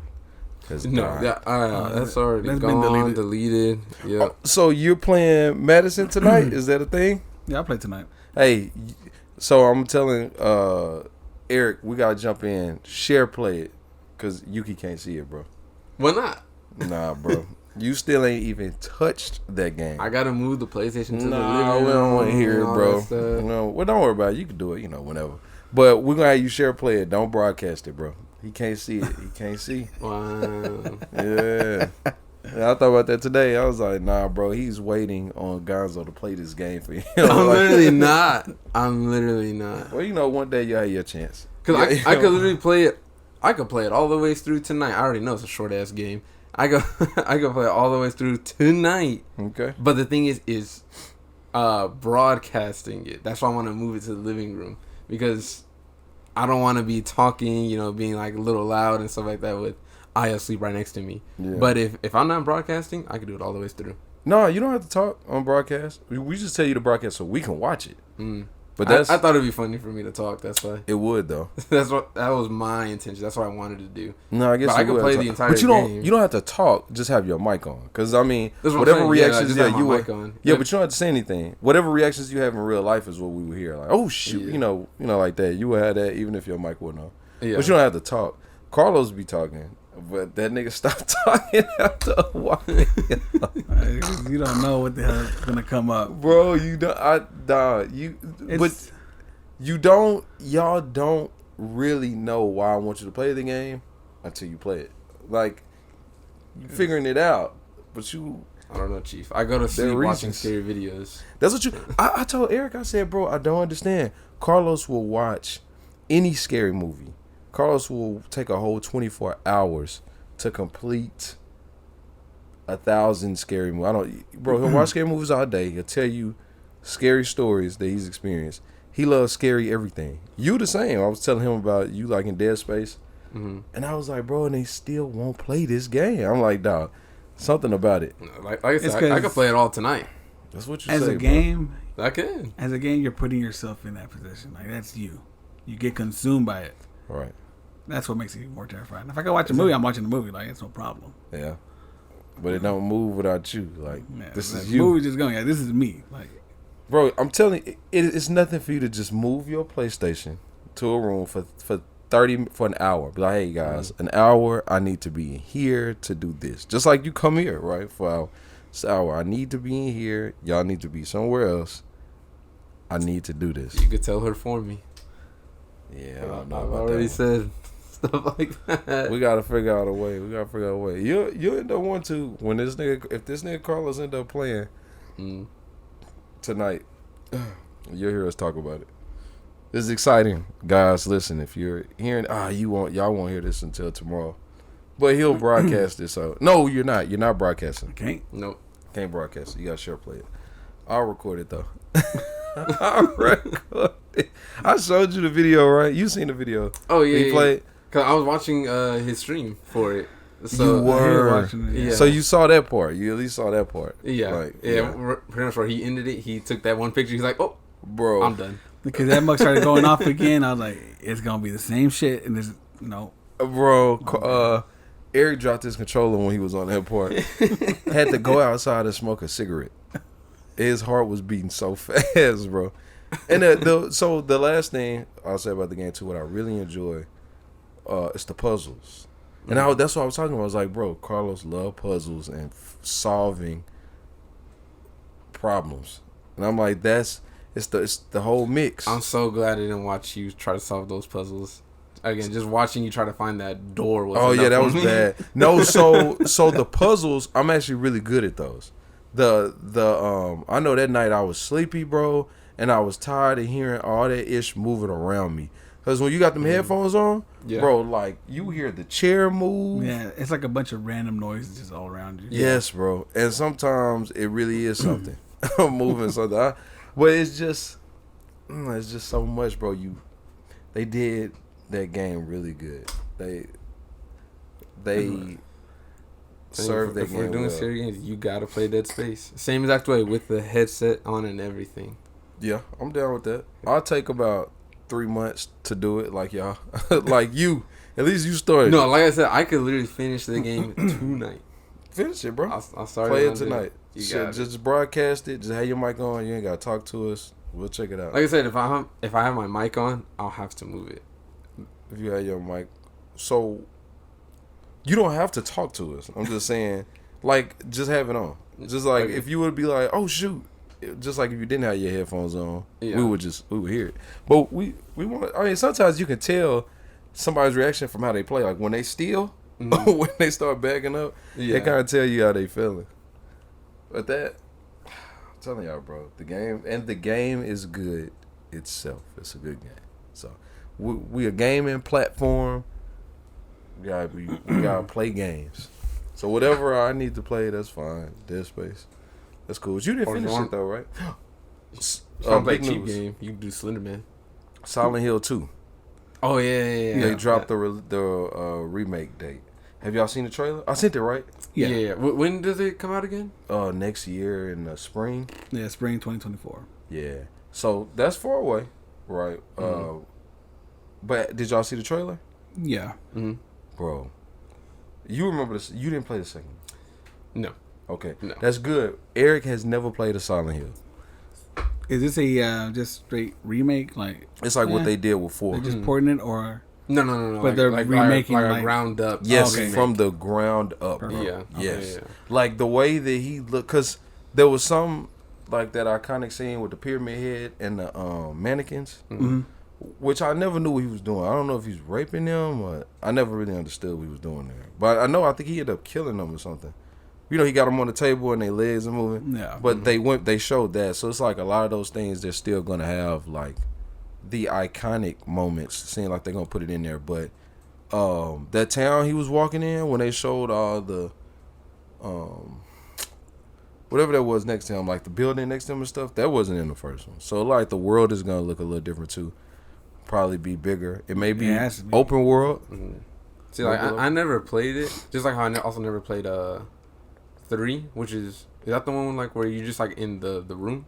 That's already that's gone, deleted. Yeah. So you're playing Madison tonight? Is that a thing? Yeah, I play tonight. Hey, so I'm telling Eric, we gotta jump in, share play it, cause Yuki can't see it, bro. Why not? Nah, bro. You still ain't even touched that game. I gotta move the PlayStation to the living room. We don't want to hear it, bro. No, well, don't worry about it. You can do it, whenever. But we're gonna have you share play it. Don't broadcast it, bro. He can't see it. He can't see. Wow. Yeah. I thought about that today. I was like, nah, bro. He's waiting on Gonzo to play this game for him. I'm literally not. Well, one day you'll have your chance. Because I could literally play it. I could play it all the way through tonight. I already know it's a short ass game. I could play it all the way through tonight. Okay. But the thing is broadcasting it. That's why I want to move it to the living room, because I don't want to be talking, being like a little loud and stuff like that with Aya asleep right next to me. Yeah. But if I'm not broadcasting, I can do it all the way through. No, you don't have to talk on broadcast. We just tell you to broadcast so we can watch it. But I thought it'd be funny for me to talk. That's why. It would though. That was my intention. That's what I wanted to do. No, I guess I could play the entire game. But you don't have to talk. Just have your mic on. Because whatever reactions you mic on. Yeah, but you don't have to say anything. Whatever reactions you have in real life is what we would hear. Like, oh shoot, like that. You would have that even if your mic wasn't on. Yeah. But you don't have to talk. Carlos be talking. But that nigga stopped talking after a while. You don't know what the hell is gonna come up, bro. You don't. Y'all don't really know why I want you to play the game until you play it. Like, you figuring it out, but you. I don't know, Chief. I go to sleep watching scary videos. That's what you. I told Eric. I said, bro, I don't understand. Carlos will watch any scary movie. Carlos will take a whole 24 hours to complete 1,000 scary movies. He'll watch scary movies all day. He'll tell you scary stories that he's experienced. He loves scary everything. You the same. I was telling him about you like in Dead Space. And I was like, bro, and they still won't play this game. I'm like, dog, something about it. Like I said, I could play it all tonight. That's what you say, bro. As a game, I can. As a game, you're putting yourself in that position. Like, that's you. You get consumed by it. Right. That's what makes it even more terrifying. If I can watch a movie, I'm watching the movie. Like, it's no problem. Yeah. But it don't move without you. Like, this is you. The movie's just going, this is me. Like, bro, I'm telling you, it's nothing for you to just move your PlayStation to a room for an hour. Be like, hey, guys, an hour, I need to be in here to do this. Just like you come here, right, for an hour. I need to be in here. Y'all need to be somewhere else. I need to do this. You could tell her for me. Yeah, I don't know I've about already that said stuff like that. We gotta figure out a way. You end up want to if this nigga Carlos end up playing tonight, you'll hear us talk about it. This is exciting, guys. Listen, if you're hearing, y'all won't hear this until tomorrow, but he'll broadcast this. So no, you're not. You're not broadcasting. Can't. Nope. Can't broadcast it. You gotta share play it. I'll record it though. I'll record it. I showed you the video, right? You seen the video? Oh yeah. He played. Cause I was watching his stream for it. So you were watching it. Yeah. So you saw that part. You at least saw that part. Yeah. Pretty much where he ended it. He took that one picture. He's like, "Oh, bro, I'm done." Because that mug started going off again. I was like, "It's gonna be the same shit." And there's no, bro. Eric dropped his controller when he was on that part. Had to go outside and smoke a cigarette. His heart was beating so fast, bro. And so the last thing I'll say about the game too, what I really enjoy, is the puzzles. And that's what I was talking about. I was like, bro, Carlos loved puzzles and solving problems. And I'm like, it's the whole mix. I'm so glad I didn't watch you try to solve those puzzles. Again, just watching you try to find that door was. Oh yeah, that was bad. No, so the puzzles, I'm actually really good at those. I know that night I was sleepy, bro, and I was tired of hearing all that ish moving around me. Cause when you got them headphones on, bro, like you hear the chair move. Yeah, it's like a bunch of random noises just all around you. Yes, bro, and sometimes it really is something moving something. But it's just so much, bro. They did that game really good. They served that if game. We're doing well. serious games, you gotta play Dead Space. Same exact way with the headset on and everything. Yeah, I'm down with that. I'll take about 3 months to do it, like y'all, like you. At least you started. No, like I said, I could literally finish the game tonight. Finish it, bro. I'll start Play it tonight. You Shit, got just broadcast it. Just have your mic on. You ain't gotta talk to us. We'll check it out. Like I said, if I have my mic on, I'll have to move it. If you have your mic, so you don't have to talk to us. I'm just saying, like, just have it on. Just like if you would be like, oh shoot, just like if you didn't have your headphones on, we would hear it. But we want. I mean, sometimes you can tell somebody's reaction from how they play. Like when they steal, when they start backing up, they kind of tell you how they feeling. But I'm telling y'all, bro, the game is good itself. It's a good game. So we a gaming platform. We gotta play games. So whatever I need to play, that's fine. Dead Space, that's cool. But you didn't finish it though, right? Sounds like cheap game. You can do Slenderman. Silent Hill 2. Oh yeah. They dropped the remake date. Have y'all seen the trailer? I sent it, right? Yeah. When does it come out again? Next year in the spring. Yeah, spring 2024. Yeah. So that's far away, right? But did y'all see the trailer? Yeah. Mm-hmm. Bro, you remember this? You didn't play the second? No. Okay. No. That's good. Eric has never played a Silent Hill. Is this a just straight remake? Like It's like what they did with 4. They're just porting it, or No. But they're remaking like like a ground up. Yes, okay. from the ground up. Bro. Yeah. Yes. Yeah. Like the way that he looked, because there was some like that iconic scene with the pyramid head and the mannequins, which I never knew what he was doing. I don't know if he's raping them, or I never really understood what he was doing there. But I think he ended up killing them or something. You know, he got them on the table and their legs are moving. Yeah. But they showed that. So it's like a lot of those things they're still going to have like the iconic moments. Seem like they're going to put it in there. But that town he was walking in, when they showed all the whatever that was next to him, like the building next to him and stuff, that wasn't in the first one. So like the world is going to look a little different too. Probably be bigger. It may be open world. Mm-hmm. See, like I never played it. Just like how I also never played 3, which is that the one like where you just like in the room?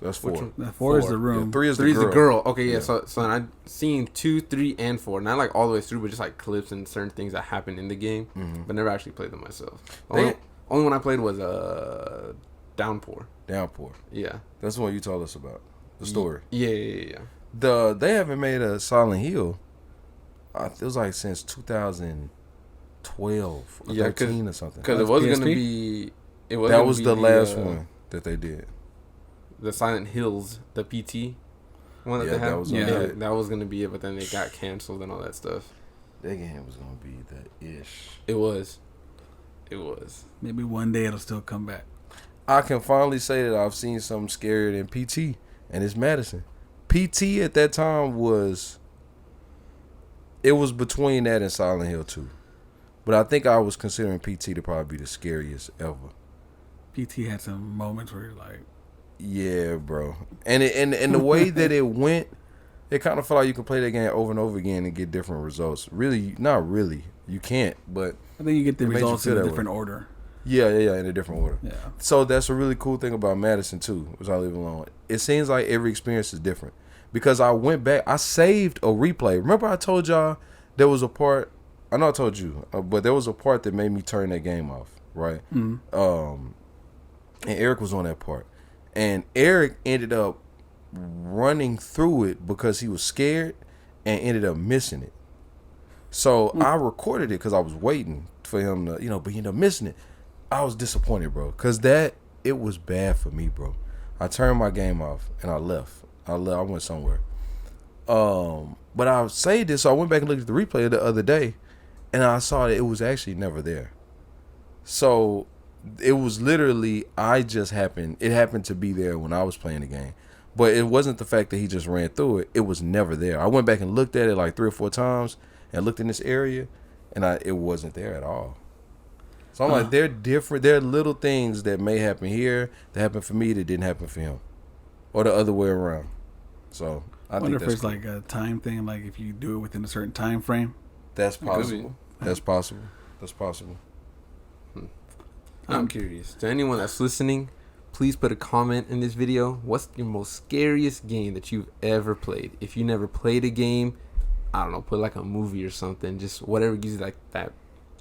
That's 4. The 4 is the room. Yeah, 3 is the girl. Okay, yeah. So I've seen 2, 3, and 4. Not like all the way through, but just like clips and certain things that happen in the game. But never actually played them myself. Only one I played was Downpour. Yeah, that's the one you told us about. The story. Yeah. They haven't made a Silent Hill. It was like since 2012 or 13 or something. Because it was going to be. That was the last one that they did. The Silent Hills, the PT one that they had. That was going to be it, but then it got canceled and all that stuff. That game was going to be the ish. It was. Maybe one day it'll still come back. I can finally say that I've seen something scarier than PT, and it's Madison. PT at that time was between that and Silent Hill 2. But I think I was considering PT to probably be the scariest ever. PT had some moments where you're like, yeah, bro. And the way that it went, it kind of felt like you could play that game over and over again and get different results. Really, not really. You can't, but I think you get the results in a different order. Yeah, in a different order. Yeah. So that's a really cool thing about Madison too, which I leave alone. It seems like every experience is different. Because I went back, I saved a replay. Remember I told y'all there was a part I know I told you, but there was a part that made me turn that game off, right? And Eric was on that part, and Eric ended up running through it because he was scared and ended up missing it. So I recorded it because I was waiting for him to, but he ended up missing it. I was disappointed, bro, because it was bad for me, bro. I turned my game off and I left. I went somewhere. But I saved it, so I went back and looked at the replay the other day, and I saw that it was actually never there. So it was literally, it happened to be there when I was playing the game. But it wasn't the fact that he just ran through it. It was never there. I went back and looked at it like 3 or 4 times and looked in this area, and it wasn't there at all. So I'm like, they're different. There are little things that may happen here that happened for me that didn't happen for him, or the other way around. So I wonder think if it's like a time thing, like if you do it within a certain time frame. That's possible. That's possible. That's possible. I'm curious. To anyone that's listening, please put a comment in this video. What's your most scariest game that you've ever played? If you never played a game, I don't know, put like a movie or something. Just whatever gives you like that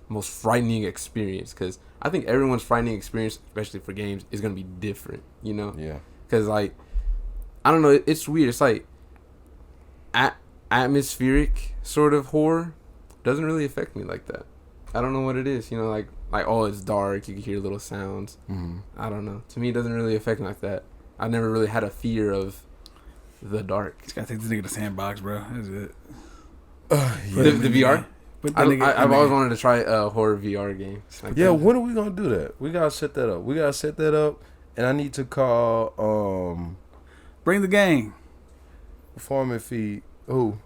most frightening experience. Because I think everyone's frightening experience, especially for games, is going to be different, Yeah. Because like, I don't know, it's weird. It's like atmospheric sort of horror doesn't really affect me like that. I don't know what it is, like oh, it's dark, you can hear little sounds. I don't know. To me, it doesn't really affect me like that. I never really had a fear of the dark. Just gotta take this nigga to Sandbox, bro. That's it. The VR? I've always wanted to try a horror VR game. Like when are we gonna do that? We gotta set that up. And I need to call Bring the gang. Performance feed. Who?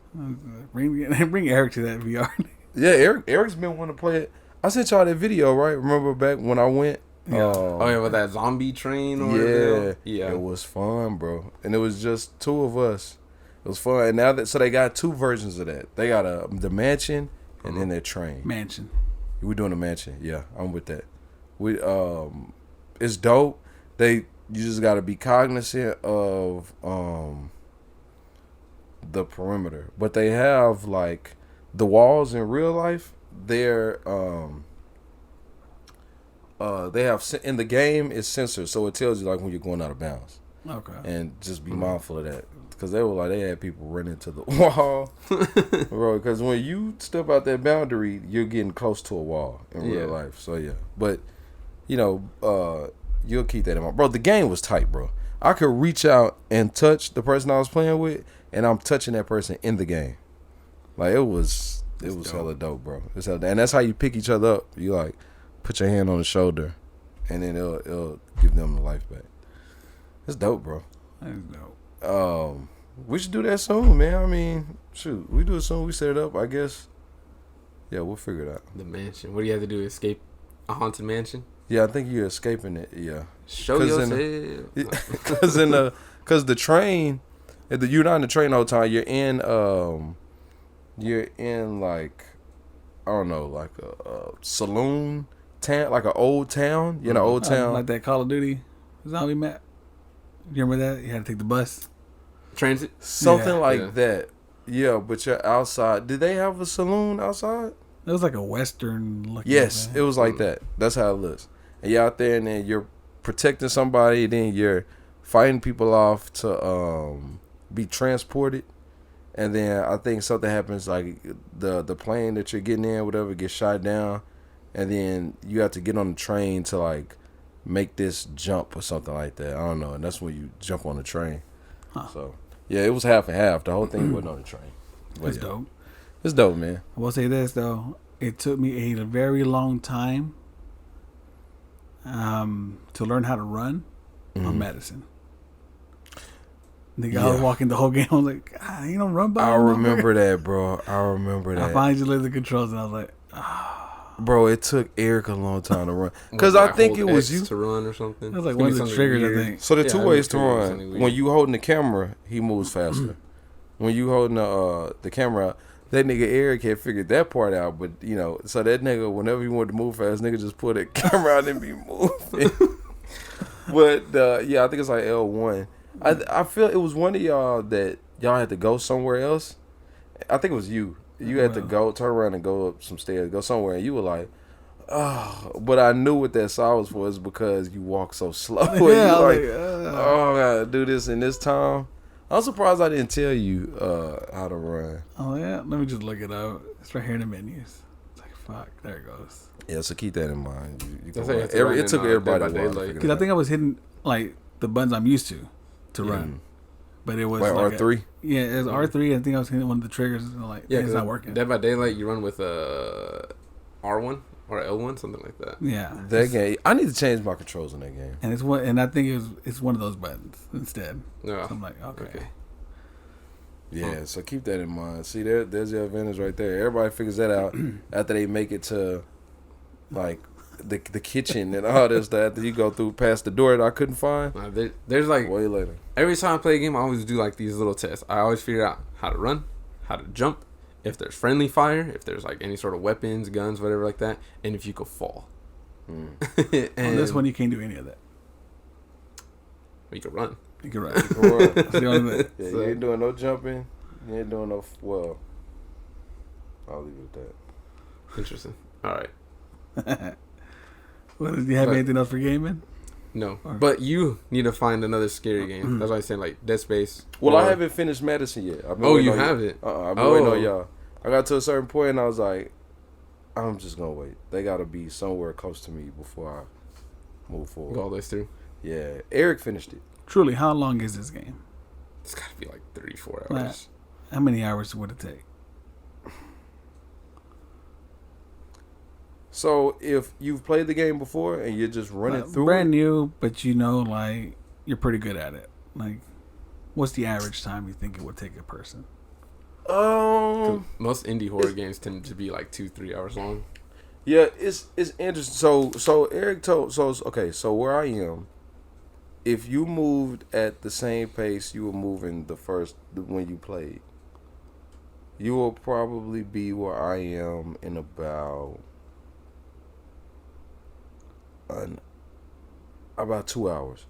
Bring Eric to that VR. Yeah, Eric's been wanting to play it. I sent y'all that video, right? Remember back when I went? Yeah. With that zombie train or yeah. It was fun, bro. And it was just 2 of us. It was fun. And now so they got 2 versions of that. They got the mansion and then their train. Mansion. We're doing the mansion. Yeah, I'm with that. It's dope. You just got to be cognizant of the perimeter. But they have like the walls in real life. They have in the game it's censored, so it tells you like when you're going out of bounds. Okay. And just be mindful of that, because they had people run into the wall, bro. Because when you step out that boundary, you're getting close to a wall in real life. So yeah, but you'll keep that in mind, bro. The game was tight, bro. I could reach out and touch the person I was playing with, and I'm touching that person in the game. Like it was dope. Hella dope, bro. And that's how you pick each other up. You like put your hand on the shoulder, and then it'll give them the life back. It's dope, bro. That's dope. We should do that soon, man. I mean, shoot, we do it soon. We set it up, I guess. Yeah, we'll figure it out. The mansion. What do you have to do? Escape a haunted mansion? Yeah, I think you're escaping it. Yeah. Show yourself. Because the train, you're not in the train all the time. You're in like, I don't know, like a saloon town, like an old town. You're in an old town. Like that Call of Duty zombie map. You remember that? You had to take the bus. Transit? Something like that. Yeah, but you're outside. Did they have a saloon outside? It was like a Western looking. Yes, it was like that. That's how it looks. And you're out there, and then you're protecting somebody, and then you're fighting people off to be transported. And then I think something happens, like the plane that you're getting in, whatever, gets shot down, and then you have to get on the train to like make this jump or something like that. I don't know, and that's when you jump on the train. Huh. So yeah, it was half and half. The whole thing wasn't on the train. It's dope. It's dope, man. I will say this though: it took me a very long time to learn how to run on Madison. The guy was walking the whole game. I was like, you don't run by. I remember that, bro. I remember that. I finally just the controls, and I was like, bro, it took Eric a long time to run. Because I think it was you to run or something. It was like one of the triggers, weird. I think. So the 2 ways to run. When you holding the camera, he moves faster. When you holding the camera, that nigga Eric had figured that part out. But so that nigga, whenever he wanted to move fast, nigga just pull that camera out and be moving. But yeah, I think it's like L1. I feel it was one of y'all that y'all had to go somewhere else. I think it was you. You had to go turn around and go up some stairs, go somewhere, and you were like, oh. But I knew what that saw was for, is because you walk so slow. Yeah, like, oh, I gotta do this in this time. I'm surprised I didn't tell you how to run. Oh yeah, let me just look it up. It's right here in the menus. It's like fuck, there it goes. Yeah, so keep that in mind. It took everybody a while. Because I think I was hitting like the buttons I'm used to run, but it was like R3. Yeah, it was R3. I think I was hitting one of the triggers. And like, yeah, it's not working. Dead by Daylight, you run with R1 or L1, something like that. Yeah, that game. I need to change my controls in that game. And I think it's one of those buttons instead. Yeah. So I'm like, okay. Yeah, so keep that in mind. See, there's the advantage right there. Everybody figures that out after they make it to, like, the kitchen and all this stuff. After you go through past the door that I couldn't find. There's like way later. Every time I play a game, I always do like these little tests. I always figure out how to run, how to jump, if there's friendly fire, if there's like any sort of weapons, guns, whatever like that, and if you could fall. And on this one, you can't do any of that. You can run. You can run. That's the only thing. Yeah, you ain't doing no jumping. You ain't doing no. Well, I'll leave it at that. Interesting. All right. Well, do you have anything else for gaming? No, but you need to find another scary game. That's why I'm saying like Dead Space. Well, I haven't finished Madison yet. You haven't? I've been waiting on y'all. I got to a certain point and I was like, I'm just gonna wait. They gotta be somewhere close to me before I move forward. Go all this through. Yeah, Eric finished it. Truly, how long is this game? It's gotta be like 34 hours. How many hours would it take? So if you've played the game before and you're just running through brand new, but you know, like, you're pretty good at it. Like, what's the average time you think it would take a person? Most indie horror games tend to be like 2-3 hours long. Yeah, it's interesting. So Eric told so where I am, if you moved at the same pace you were moving when you played, you will probably be where I am in about 2 hours.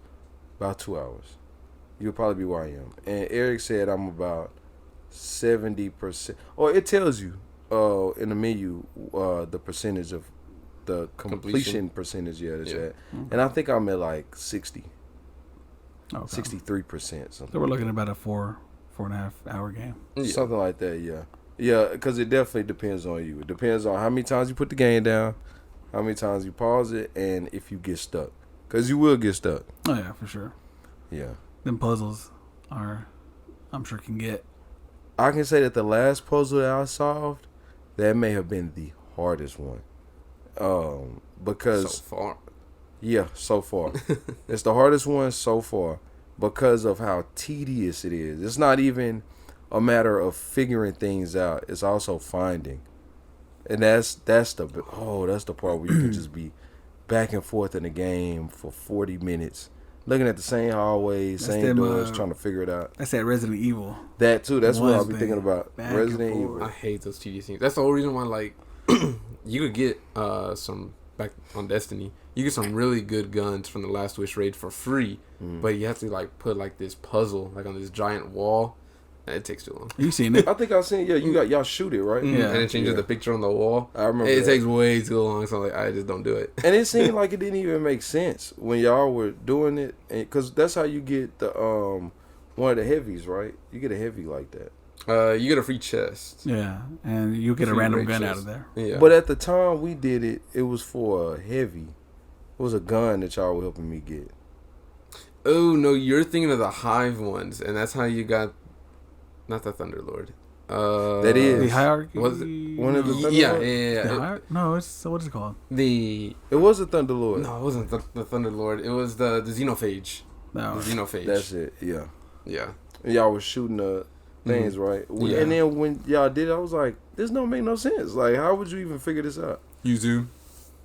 About 2 hours. You'll probably be where I am. And Eric said I'm about 70%. Or it tells you in the menu the percentage of the completion percentage. Yeah, that's that. Mm-hmm. And I think I'm at like 60. Okay. 63%. So we're looking at about a 4.5 hour game. Yeah. Something like that, yeah. Yeah, because it definitely depends on you. It depends on how many times you put the game down, how many times you pause it, and if you get stuck. Because you will get stuck. Oh, yeah, for sure. Yeah. Them puzzles I'm sure can get. I can say that the last puzzle that I solved, that may have been the hardest one. Because... So far. Yeah, so far. It's the hardest one so far because of how tedious it is. It's not even a matter of figuring things out. It's also finding. And that's the part where you can just be back and forth in the game for 40 minutes, looking at the same hallways, same doors, trying to figure it out. That's that Resident Evil. That too. That's what I'll be thinking about. Resident Evil. I hate those tedious things. That's the whole reason why, like, you could get some back on Destiny. You get some really good guns from the Last Wish raid for free, but you have to like put like this puzzle like on this giant wall. And it takes too long. You seen it? I think I've seen. Yeah, y'all shoot it right. Yeah, and it changes the picture on the wall. I remember. It takes way too long, so I just don't do it. And it seemed like it didn't even make sense when y'all were doing it, because that's how you get the one of the heavies, right? You get a heavy like that. You get a free chest. Yeah, and you get a random gun out of there. Yeah. But at the time we did it, it was for a heavy. It was a gun that y'all were helping me get. Oh no, you're thinking of the Hive ones, and that's how you got. Not the Thunderlord. That is the hierarchy. Was it one of the Thunderlord? Yeah. No, it's what is it called? It was a Thunderlord. No, it wasn't the Thunderlord. It was the Xenophage. No, the Xenophage. That's it. Yeah. Yeah. And y'all was shooting the things, right? Yeah. And then when y'all did it, I was like, "This don't make no sense. Like, how would you even figure this out?" You do.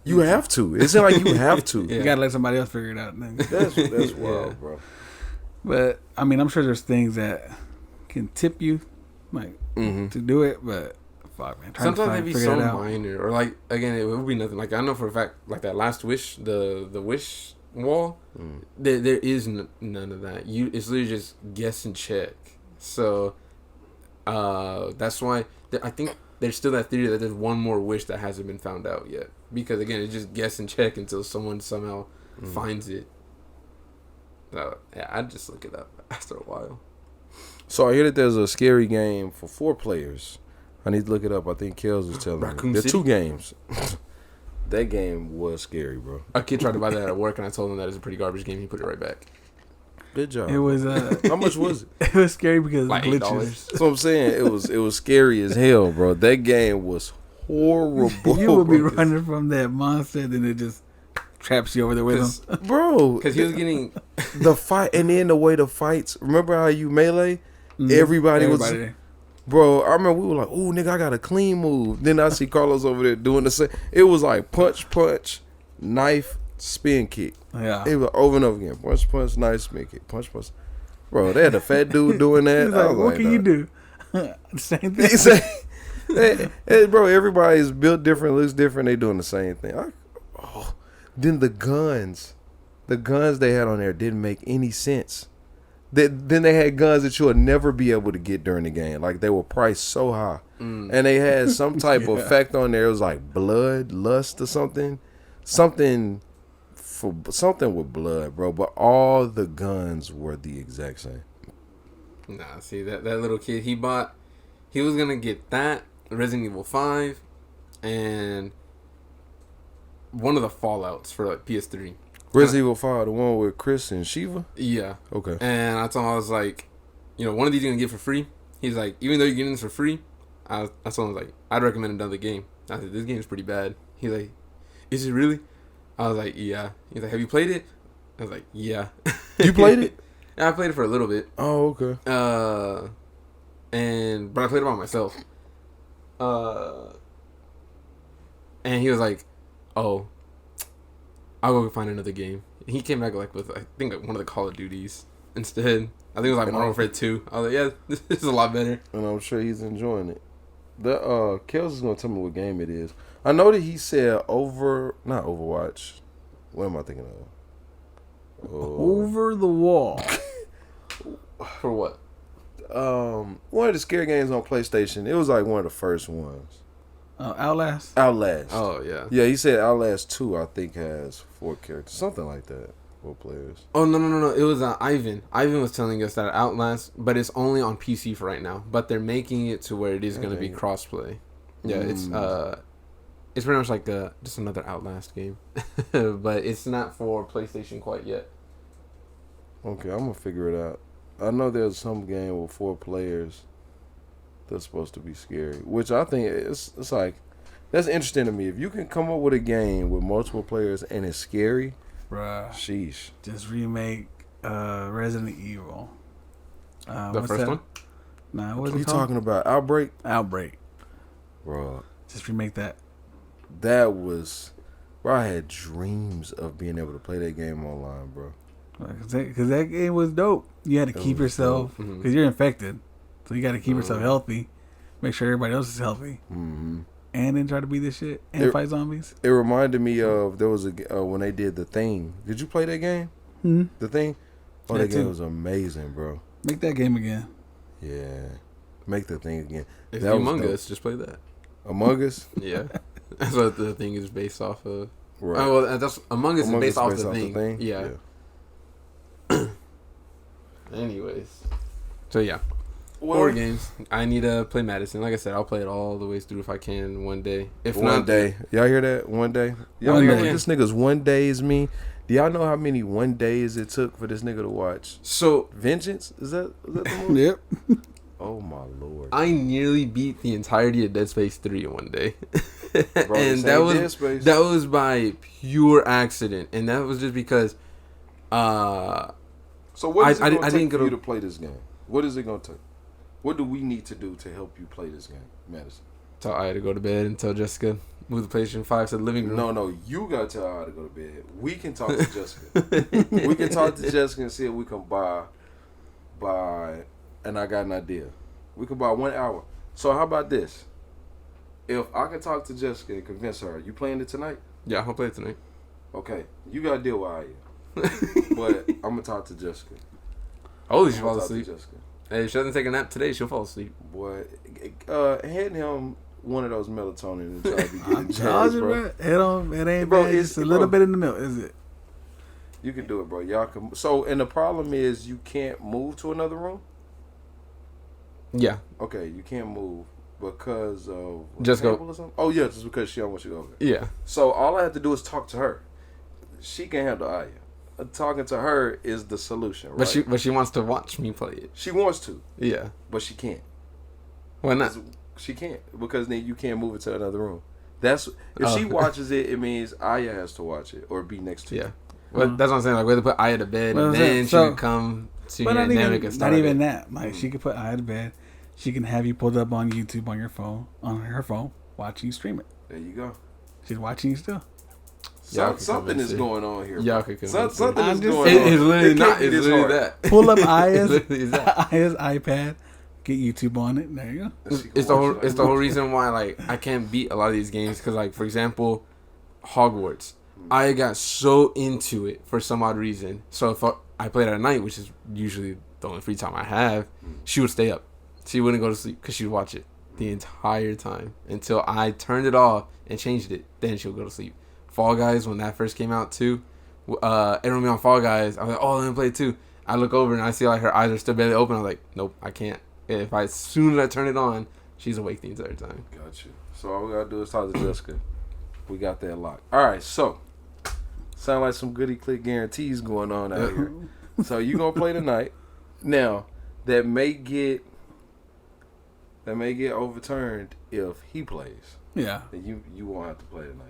You have to. It's not like you have to. You gotta let somebody else figure it out. That's wild, bro. But I mean, I'm sure there's things that can tip you, like to do it. But fuck, man, sometimes they be so minor, or like again, it would be nothing. Like I know for a fact, like that last wish, the wish wall, there is none of that. It's literally just guess and check. So, that's why I think there's still that theory that there's one more wish that hasn't been found out yet. Because again, it's just guess and check until someone somehow finds it. So yeah, I'd just look it up after a while. So I hear that there's a scary game for 4 players. I need to look it up. I think Kels was telling Raccoon me. There's City? 2 games. That game was scary, bro. A kid tried to buy that at work, and I told him that it's a pretty garbage game. He put it right back. Good job. It was How much was it? it was scary because Like of the $8. glitches. That's what I'm saying. It was scary as hell, bro. That game was horrible. You would be bro. running from that monster, then it just traps you over there with him. Bro. Because he was getting... The fight, and then the way the fights. Remember how you melee? Everybody was. Bro, I remember we were like, "Oh, nigga, I got a clean move." Then I see Carlos over there doing the same. It was like punch, knife, spin kick. Yeah. It was over and over again. Punch, knife, spin kick. Punch. Bro, they had a fat dude doing that. He's I like, was what can you do? Same thing. He said, hey, bro, everybody's built different, looks different. They doing the same thing. Then the guns they had on there didn't make any sense. Then they had guns that you would never be able to get during the game. Like, they were priced so high. And they had some type of effect on there. It was like blood, lust or something. Something with blood, bro. But all the guns were the exact same. Nah, see, that little kid, he was going to get that, Resident Evil 5, and one of the Fallouts for, like, PS3. Resident Evil 5, the one with Chris and Shiva? Yeah. Okay. And I told him, I was like, one of these you're going to get for free. He's like, even though you're getting this for free, I told him, like, I'd recommend another game. I said, this game's pretty bad. He's like, is it really? I was like, yeah. He's like, have you played it? I was like, yeah. You played it? Yeah, I played it for a little bit. Oh, okay. But I played it by myself. And he was like, oh, I'll go find another game. He came back with I think one of the Call of Duties instead. I think it was like Modern Warfare 2. I was like, yeah, this is a lot better. And I'm sure he's enjoying it. Kels is gonna tell me what game it is. I know that he said not Overwatch. What am I thinking of? Over the wall. For what? One of the scary games on PlayStation. It was like one of the first ones. Outlast. Oh yeah. Yeah, he said Outlast 2. I think has 4 characters, something like that. 4 players. Oh no! It was Ivan. Ivan was telling us that Outlast, but it's only on PC for right now. But they're making it to where it is going to be crossplay. Yeah, it's pretty much like just another Outlast game, but it's not for PlayStation quite yet. Okay, I'm gonna figure it out. I know there's some game with 4 players that's supposed to be scary, which I think it's like that's interesting to me. If you can come up with a game with multiple players and it's scary, bruh, sheesh. Just remake Resident Evil. The first one? Nah, what are you talking about? Outbreak, bro. Just remake that. That was, bro. I had dreams of being able to play that game online, bro. Because that game was dope. You had to keep yourself, because you're infected. So you got to keep yourself healthy. Make sure everybody else is healthy. Mm-hmm. And then try to beat this shit and fight zombies. It reminded me of, there was when they did The Thing. Did you play that game? Mm-hmm. The Thing? Oh, that game was amazing, bro. Make that game again. Yeah. Make The Thing again. If you Among Us, just play that. Among Us? Yeah. That's what The Thing is based off of. Right. Oh, well, that's Among Us is based off The Thing. Yeah. Anyways. So, yeah. Horror games. I need to play Madison. Like I said, I'll play it all the way through if I can one day. If one not, day. Y'all hear that? One day. Y'all hear what this nigga's one days mean? Do y'all know how many one days it took for this nigga to watch? So Vengeance? Is that the movie? Yep. Oh my lord. I nearly beat the entirety of Dead Space 3 in one day. Bro, and that was by pure accident. And that was just because So what is it going to take for you to play this game? What is it going to take? What do we need to do to help you play this game, Madison? Tell Aya to go to bed and tell Jessica move the PlayStation 5 to the living room. No, you got to tell Aya to go to bed. We can talk to Jessica. We can talk to Jessica and see if we can buy, and I got an idea. We can buy 1 hour. So how about this? If I can talk to Jessica and convince her, you playing it tonight? Yeah, I'll play it tonight. Okay, you got to deal with Aya. But I'm going to talk to Jessica. Holy, she falls asleep. Hey, if she doesn't take a nap today, she'll fall asleep. Boy, hand him one of those melatonin and try to be I'm getting telling jazzed, you, bro. bro. It ain't Bro, bad. it's- It's a little bro. bit in the milk, is it? You can do it, bro. Y'all can. So, and the problem is you can't move to another room. Yeah. Okay, you can't move because of Just go. or something? Oh yeah, just because she don't want you to go over there. Yeah. So all I have to do is talk to her. She can handle Aya. Talking to her is the solution, right? But she wants to watch me play it. She wants to, Yeah. but she can't. Why not? She can't because then you can't move it to another room. That's if she watches it, it means Aya has to watch it or be next to Yeah. you. Well, that's what I'm saying. Like, we have to put Aya to bed, Well, and then she so- can come to But you, not and then we even, can start not even it. that. Like, she could put Aya to bed. She can have you pulled up on YouTube on your phone, on her phone, watching you stream it. There you go. She's watching you still. Y'all can Something convince is her. going on here. Y'all bro. can convince her. Something I'm is just going saying- on. It's literally It can't not. be It's this literally hard. that. Pull up It's Aya's, literally that. Aya's iPad, get YouTube on it. There you go. And she can It's the watch whole. it It's the whole reason why like I can't beat a lot of these games because like for example, Hogwarts. I got so into it for some odd reason. So if I played at night, which is usually the only free time I have, she would stay up. She wouldn't go to sleep because she'd watch it the entire time until I turned it off and changed it. Then she'll go to sleep. Fall Guys, when that first came out too, everyone be on Fall Guys. I was like, oh, let me play it too. I look over and I see like her eyes are still barely open. I'm like, nope, I can't. As soon as I turn it on, she's awake the entire time. Got you. So all we gotta do is talk to Jessica. We got that locked. All right. So sound like some goody click guarantees going on out here. So you gonna play tonight? Now that may get overturned if he plays. Yeah. Then you won't have to play tonight.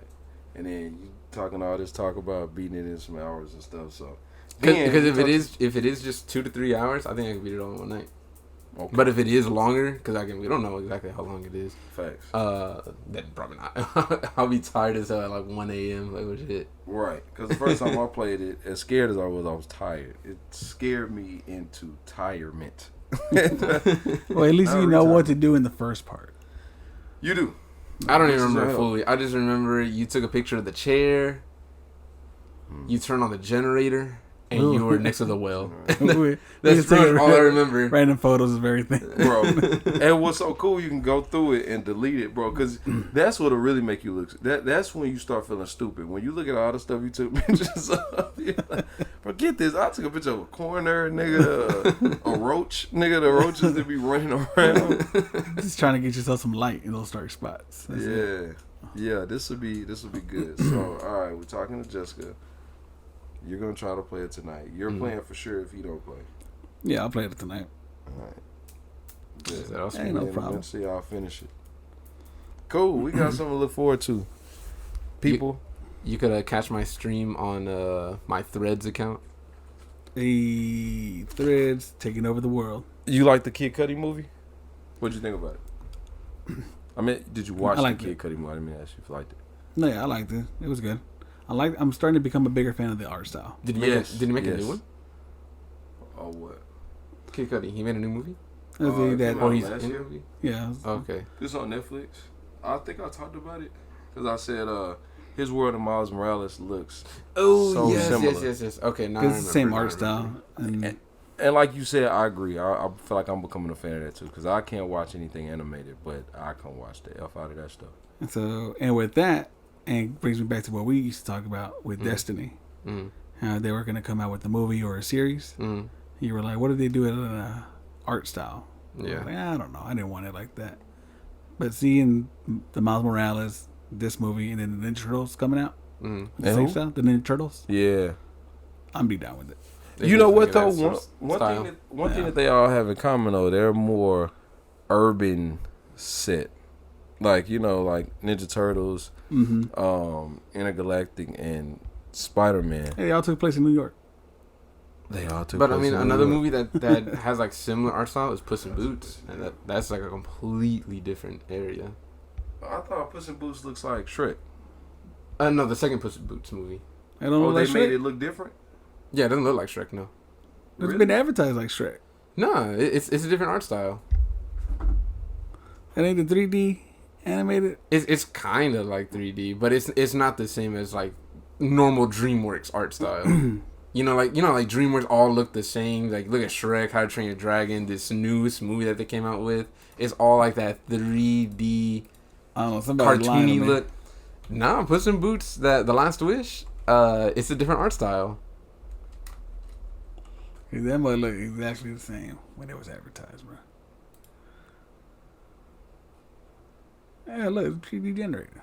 And then you talking all this talk about beating it in some hours and stuff. So then Because you if it is just 2 to 3 hours, I think I can beat it all in one night. okay. But if it is longer, because we don't know exactly how long it is. Facts. Then probably not. I'll be tired as hell at like 1 a.m. Like, what shit? Right, because the first time I played it, as scared as I was tired. It scared me into tirement. Well, at least you know what to do in the first part. You do. I don't even This is remember your fully. I just remember you took a picture of the chair. You turned on the generator, and Ooh. you were next to the well. We That's just pretty take much all I remember. Random photos of everything. Bro. And what's so cool, you can go through it and delete it, bro, because that's what'll really make you look. That's when you start feeling stupid. When you look at all the stuff you took pictures of, you're like, bro, get this. I took a picture of a corner, nigga, a roach, nigga, the roaches that be running around. Just trying to get yourself some light in those dark spots. That's it. Yeah, this will be good. So, all right, we're talking to Jessica. You're gonna try to play it tonight. You're playing for sure if you don't play. Yeah, I'll play it tonight. All right. Is that also- Ain't no And problem. eventually I'll finish it. Cool. We got something to look forward to. People. You could catch my stream on my Threads account. The Threads taking over the world. You like the Kid Cudi movie? What'd you think about it? I mean, did you watch I liked the Kid Cudi movie? I didn't ask you if you liked it. No, yeah, I liked it. It was good. I'm starting to become a bigger fan of the art style. Did he make a new one? Oh, what? Kid Cudi, he made a new movie? It was the- it that, came Or out he's last in year? a movie? yeah, it was- Okay. It's on Netflix. I think I talked about it. Because I said his world of Miles Morales looks Oh, so yes, similar. yes. Okay, now I it's the same remember, art now I remember. style. And like you said, I agree. I feel like I'm becoming a fan of that too. Because I can't watch anything animated, but I can watch the F out of that stuff. And so, and with that, and brings me back to what we used to talk about with Destiny. Mm. How they were going to come out with a movie or a series. Mm. You were like, what did they do in art style? Yeah. Like, I don't know. I didn't want it like that. But seeing the Miles Morales, this movie, and then the Ninja Turtles coming out, Mm. the And same who? style, the Ninja Turtles, Yeah. I'm be down with it. You know what Look though? at that One thing Yeah. that they all have in common though, they're more urban set. Like, like Ninja Turtles, Intergalactic, and Spider-Man. Hey, they all took place in New York. They all took But I place mean, in another New York. movie that has like similar art style is Puss in Boots, and that's like a completely different area. I thought Puss in Boots looks like Shrek. No, the second Puss in Boots movie. They don't Oh, look they like made Shrek. it look different? Yeah, it doesn't look like Shrek. No, It's Really? been advertised like Shrek. no, it's a different art style. It ain't the 3D animated. It's kind of like 3D, but it's not the same as like normal DreamWorks art style. like DreamWorks all look the same. Like look at Shrek, How to Train Your Dragon, this newest movie that they came out with. It's all like that 3D I don't know. Somebody lying to cartoony me. look. Nah, Puss in Boots. That the Last Wish. It's a different art style. That might look exactly the same when it was advertised, bro. Yeah, look, it's 3D generated.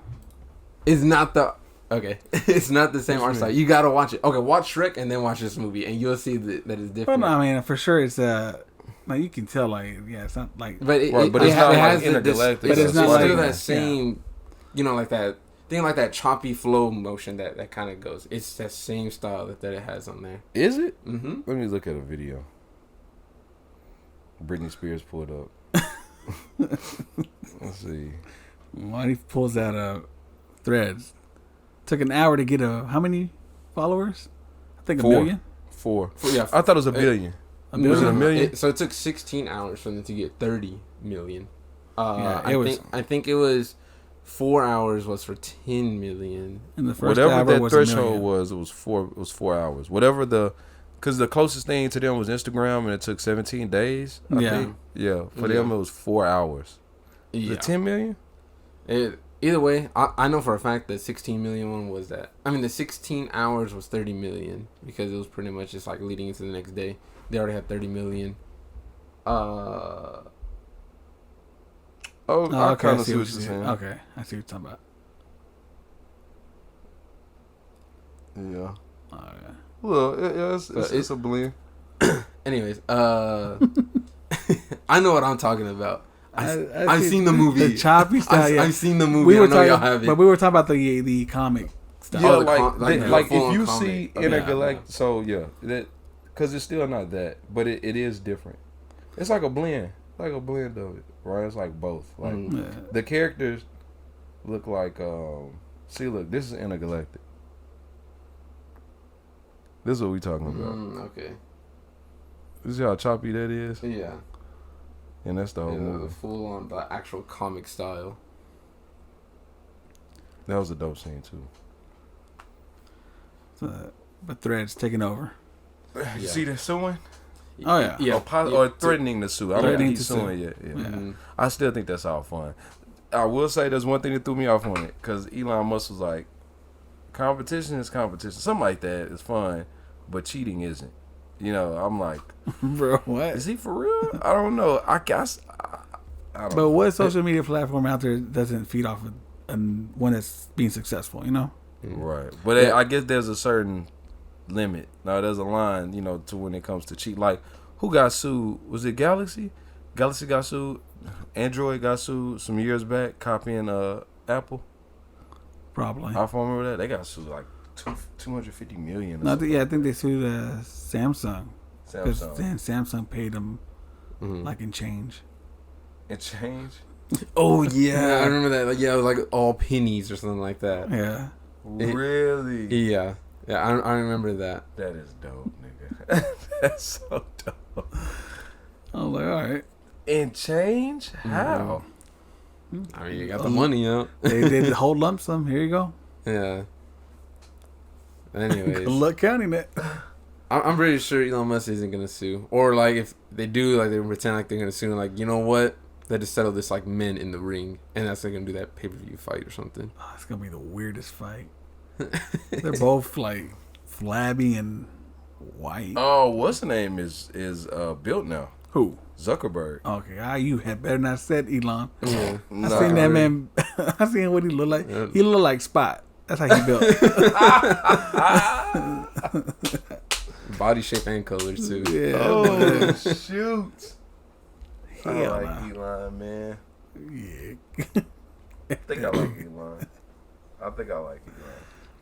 It's not the okay. It's not the same art style. You gotta watch it. Okay, watch Shrek and then watch this movie, and you'll see that it's Well, different. no, I mean, for sure, it's like you can tell, like, yeah, it's not like, But it, Right, it, but it it's ha- not it like has the intergalactic. but it's not still like- that same, you know, like that thing, like that choppy flow motion that kind of goes. It's that same style that it has on there. Is it? Mm-hmm. Let me look at a video. Britney Spears pulled up. Let's see. why he pulls out threads. Took an hour to get how many followers? I think 4. 1 million. 4. Yeah, I thought it was a billion. A Was it billion? a million? So it took 16 hours for them to get 30 million. Yeah, I think it was 4 hours was for 10 million. And the first Whatever hour that was threshold 1 million. was, it was 4. It was 4 hours. Whatever because the closest thing to them was Instagram, and it took 17 days. I Yeah. think. Yeah. For them, it was 4 hours. Yeah. The 10 million. Either way, I know for a fact that 16 million one was that. I mean, the 16 hours was 30 million because it was pretty much just like leading into the next day. They already had 30 million. Oh, Oh, I okay, kind I of see see what what you're you're saying. saying. Okay, I see what you're talking about. Yeah. Oh, yeah. Well, But it's a blend. Anyways, I know what I'm talking about. I've see seen the movie. The choppy style. Yeah. I've seen the movie. We were I know y'all talking, have it. but we were talking about the comic stuff. Yeah, Oh, the like com- like the like full-on if you comic. see Okay. intergalactic, Yeah. so yeah, that because it's still not that, but it is different. It's like a blend of it, right? It's like both. Like Mm. Yeah. the characters look like. See, look, this is intergalactic. This is what we talking about. Okay. This is how choppy that is, Yeah. and that's the whole The movie. full on the actual comic style. That was a dope scene too. So, but Thread's taking over. You Yeah. see the suing? Oh, yeah. Yeah. Or threatening to sue. I don't Threatening think he's to sue. suing yet. Yeah. Yeah. Mhm. I still think that's all fun. I will say there's one thing that threw me off on it because Elon Musk was like, competition is competition. Something like that is fun, but cheating isn't. You know, I'm like, Bro, what? is he for real? I don't know. I guess. I don't But know. what social media platform out there doesn't feed off of one that's being successful, you know? Right. But Yeah. I guess there's a certain limit. Now, there's a line, you know, to when it comes to cheat. Like, who got sued? Was it Galaxy? Galaxy got sued. Android got sued some years back copying Apple. Probably. iPhone, remember that? They got sued like 250 million. Or No, something. I think they sued Samsung. Because Samsung. then Samsung paid them Mhm. like in change. It changed. Oh yeah, I remember that. Like, yeah, it was like all pennies or something like that. Yeah. Really? Yeah, I remember that. That is dope, nigga. That's so dope. I was like, all right. And change? How? I mean, you got the money, you know. They did the whole lump sum. Here you go. Yeah. Good Anyways, luck counting it. I'm pretty sure Elon Musk isn't gonna sue, or like if they do, like they pretend like they're gonna sue, and like, you know what? They just settle this like men in the ring, and that's like gonna do that pay-per-view fight or something. Oh, it's going to be the weirdest fight. They're both like flabby and white. Oh, what's the name is built now? Who? Zuckerberg. Okay, you had better not said Elon. Yeah. I seen that man. I seen what he looked like. Yeah. He looked like Spot. That's how he built. Body shape and colors too. Yeah. Oh shoot! I Hell like no. Elon, man. Yeah. I think I like Elon.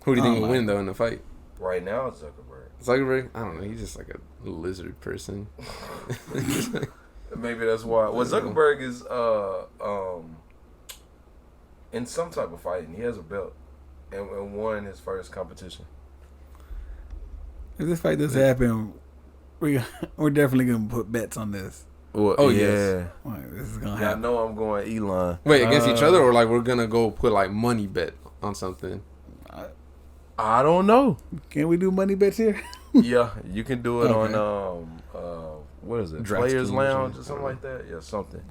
Who do you think Oh, will my win though in the fight? Right now, it's Zuckerberg. Zuckerberg? I don't know. He's just like a lizard person. Maybe that's why. Well, Zuckerberg is in some type of fighting. He has a belt and won his first competition. If this fight does happen, we're definitely gonna put bets on this. Well, Oh, yeah. yes. Like, this is gonna Yeah, I happen. know I'm going Elon. Wait, against each other, or like we're gonna go put like money bet on something? I don't know. Can we do money bets here? Yeah, you can do it Okay. on what is it? DraftKings Players Lounge or or something like that. Yeah, something.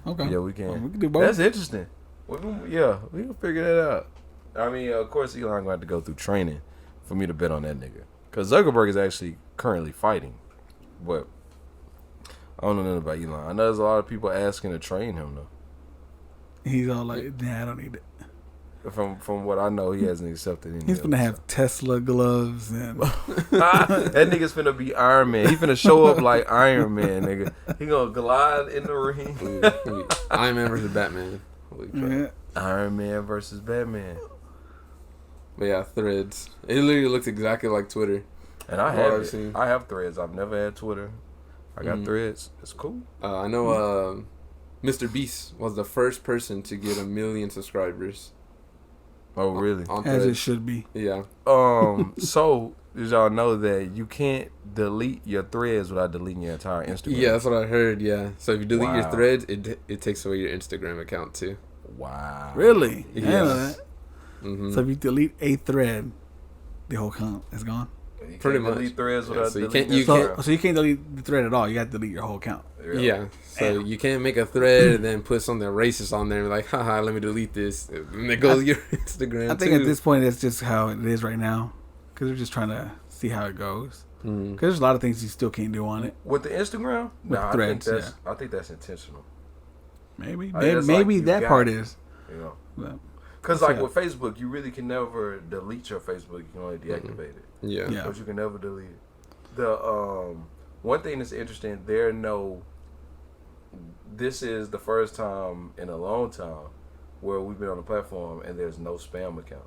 Okay. Yeah, we can. Well, we can do both. That's interesting. Yeah, we can figure that out. I mean, of course, Elon gonna have to go through training for me to bet on that nigga. Cause Zuckerberg is actually currently fighting, but I don't know nothing about Elon. I know there's a lot of people asking to train him though. He's all like, nah, I don't need it. From what I know, he hasn't accepted any. He's gonna have Tesla gloves and that nigga's finna be Iron Man. He finna show up like Iron Man, nigga. He gonna glide in the ring. Iron Man versus Batman. Holy crap. yeah. Iron Man versus Batman. But yeah, Threads. It literally looks exactly like Twitter. And I have Threads. I've never had Twitter. I got Threads. It's cool. I know Mr. Beast was the first person to get 1 million subscribers. Oh, really? On As it Threads. should be. Yeah. So did y'all know that you can't delete your Threads without deleting your entire Instagram? Yeah, that's what I heard. Yeah. So if you delete your Wow. Threads, it takes away your Instagram account too. Wow. Really? I didn't know Yes. that. Mm-hmm. So if you delete a thread, the whole account is gone. You Pretty can't much. delete Threads Yeah, without so you deleting can't- you your can't- Instagram. So you can't delete the thread at all. You got to delete your whole account. Really? Yeah. So you can't make a thread and then put something racist on there and be like, haha, let me delete this. And it goes to your Instagram I think too. at this point, that's just how it is right now. Because we're just trying to see how it goes. Mhm. Because there's a lot of things you still can't do on it. With the Instagram? With Nah, Threads, I think that's intentional. Maybe. I think it's Maybe like you that got part it. is. You know? But, Because, What's like, that? with Facebook, you really can never delete your Facebook. You can only deactivate it. Yeah. Yeah. But you can never delete it. The one thing that's interesting, this is the first time in a long time where we've been on the platform and there's no spam accounts.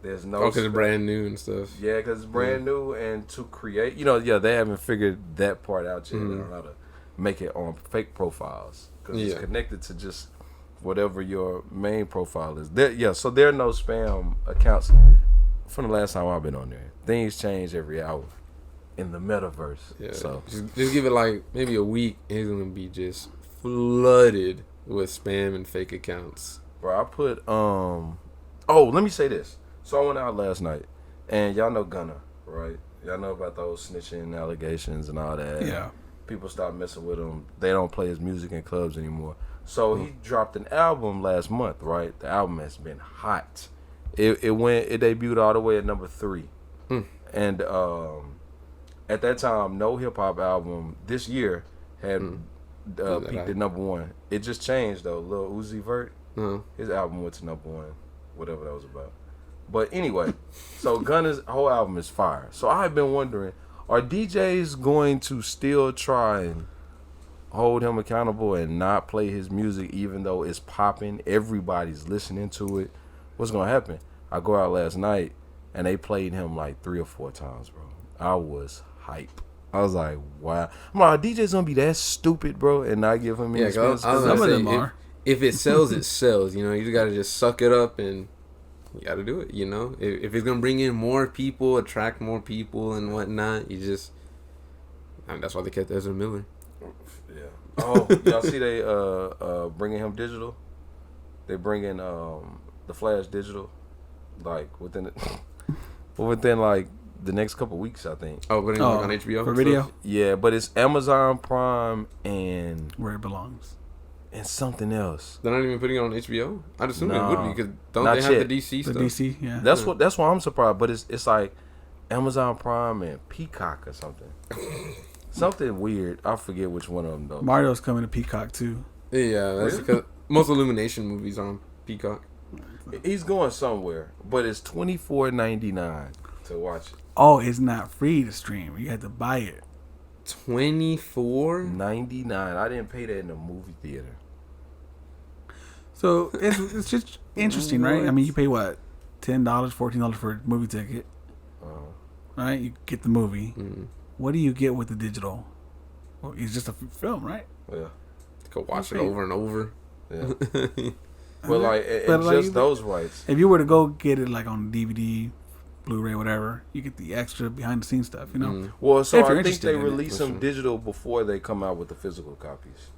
There's no because it's spam. brand new and stuff. Yeah, because it's brand new, and to create, they haven't figured that part out yet. They don't know how to make it on fake profiles because it's connected to just whatever your main profile is. So there are no spam accounts from the last time I've been on there. Things change every hour in the metaverse. Yeah. So Just give it like maybe a week and it's going to be just flooded with spam and fake accounts. bro, I put let me say this. So I went out last night, and y'all know Gunna, right? Y'all know about those snitching allegations and all that. yeah. People stopped messing with him. They don't play his music in clubs anymore. So he dropped an album last month, right? The album has been hot. It debuted all the way at number 3. And at that time, no hip hop album this year had peaked at number 1. It just changed though. Lil Uzi Vert, his album went to number 1, whatever that was about. But anyway, so Gunna's whole album is fire. So I've been wondering, are DJs going to still try and hold him accountable and not play his music even though it's popping? Everybody's listening to it. What's going to happen? I go out last night and they played him like 3 or 4 times, bro. I was hype. I was like, wow. I'm like, DJ's going to be that stupid, bro, and not give him any expense? I was Some gonna of say, them are. If it sells, it sells. You just got to just suck it up and you got to do it, If it's going to bring in more people, attract more people and whatnot, that's why they kept Ezra Miller. Yeah. Oh, y'all see they bringing him digital? They bringing the Flash digital, like within like the next couple weeks, I think. Oh, but on HBO for and video, stuff? Yeah, but it's Amazon Prime and where it belongs. something else. They're not even putting it on HBO. I'd assume it would be because don't not they have yet. the DC The stuff? DC, yeah. That's why I'm surprised. But it's like Amazon Prime and Peacock or something. Something weird. I forget which one of them though. Mario's coming to Peacock too. Yeah, that's because most Illumination movies are on Peacock. He's going somewhere, but it's $24.99 to watch it. Oh, it's not free to stream. You had to buy it. $24.99. I didn't pay that in the movie theater. So it's just interesting, right? I mean, you pay what, $10, $14 for a movie ticket, right? You get the movie. What do you get with the digital? Well, it's just a film, right? Yeah. You could watch it over and over. Yeah. But like, But like, just those rights. If you were to go get it like on DVD, Blu-ray, whatever, you get the extra behind the scenes stuff, Well, so If you're I think interested they in it, release for them sure. digital before they come out with the physical copies.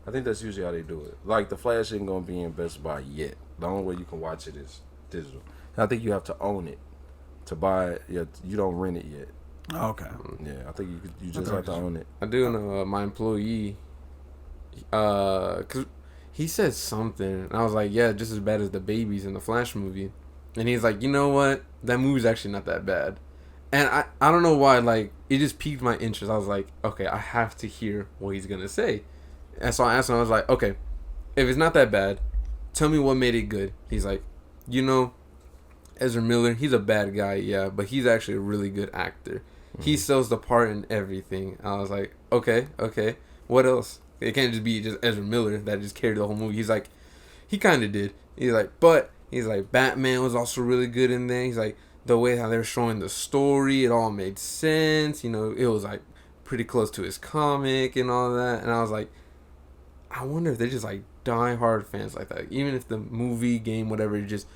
I think that's usually how they do it. Like the Flash ain't gonna be in Best Buy yet. The only way you can watch it is digital. And I think you have to own it to buy it. Yeah, you don't rent it yet. Okay. Yeah, I think you just have to own it. I do know my employee, because he said something, and I was like, yeah, just as bad as the babies in the Flash movie. And he's like, you know what? That movie's actually not that bad. And I don't know why, like, it just piqued my interest. I was like, okay, I have to hear what he's going to say. And so I asked him, I was like, okay, if it's not that bad, tell me what made it good. He's like, you know, Ezra Miller, he's a bad guy, yeah, but he's actually a really good actor. He sells the part and everything. I was like, okay, what else? It can't just be just Ezra Miller that just carried the whole movie. He's like, he kind of did. He's like, but he's like, Batman was also really good in there. He's like, the way how they're showing the story, it all made sense. You know, it was like pretty close to his comic and all that. And I was like, I wonder if they're just like die-hard fans like that. Even if the movie, game, whatever, is just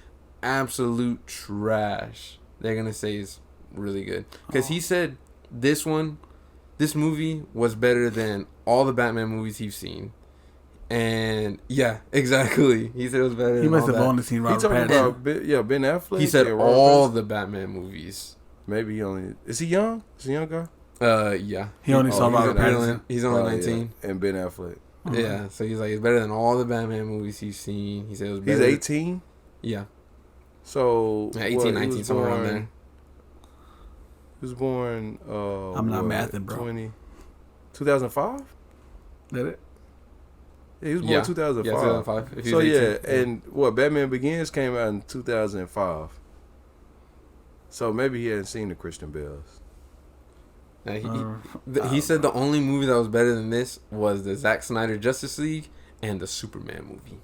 absolute trash, they're gonna say it's really good. Because he said this movie was better than all the Batman movies he's seen. And yeah, exactly. He said it was better. He must have only seen Robert Pattinson. About Ben Affleck. He said all the Batman movies. Maybe he only is he young? Is he a young guy? Yeah. He only saw Robert Pattinson. He's only 19. Yeah. And Ben Affleck. Mm-hmm. Yeah, so he's like, it's better than all the Batman movies he's seen. He said it was better. He's 18. Yeah. So yeah, 18, 19, somewhere around there. He was born. I'm not mathing, bro. 2005. Did it? Yeah, he was born 2005. Yeah, 2005. So yeah, and what Batman Begins came out in 2005. So maybe he hadn't seen the Christian Bales. He said the only movie that was better than this was the Zack Snyder Justice League and the Superman movie.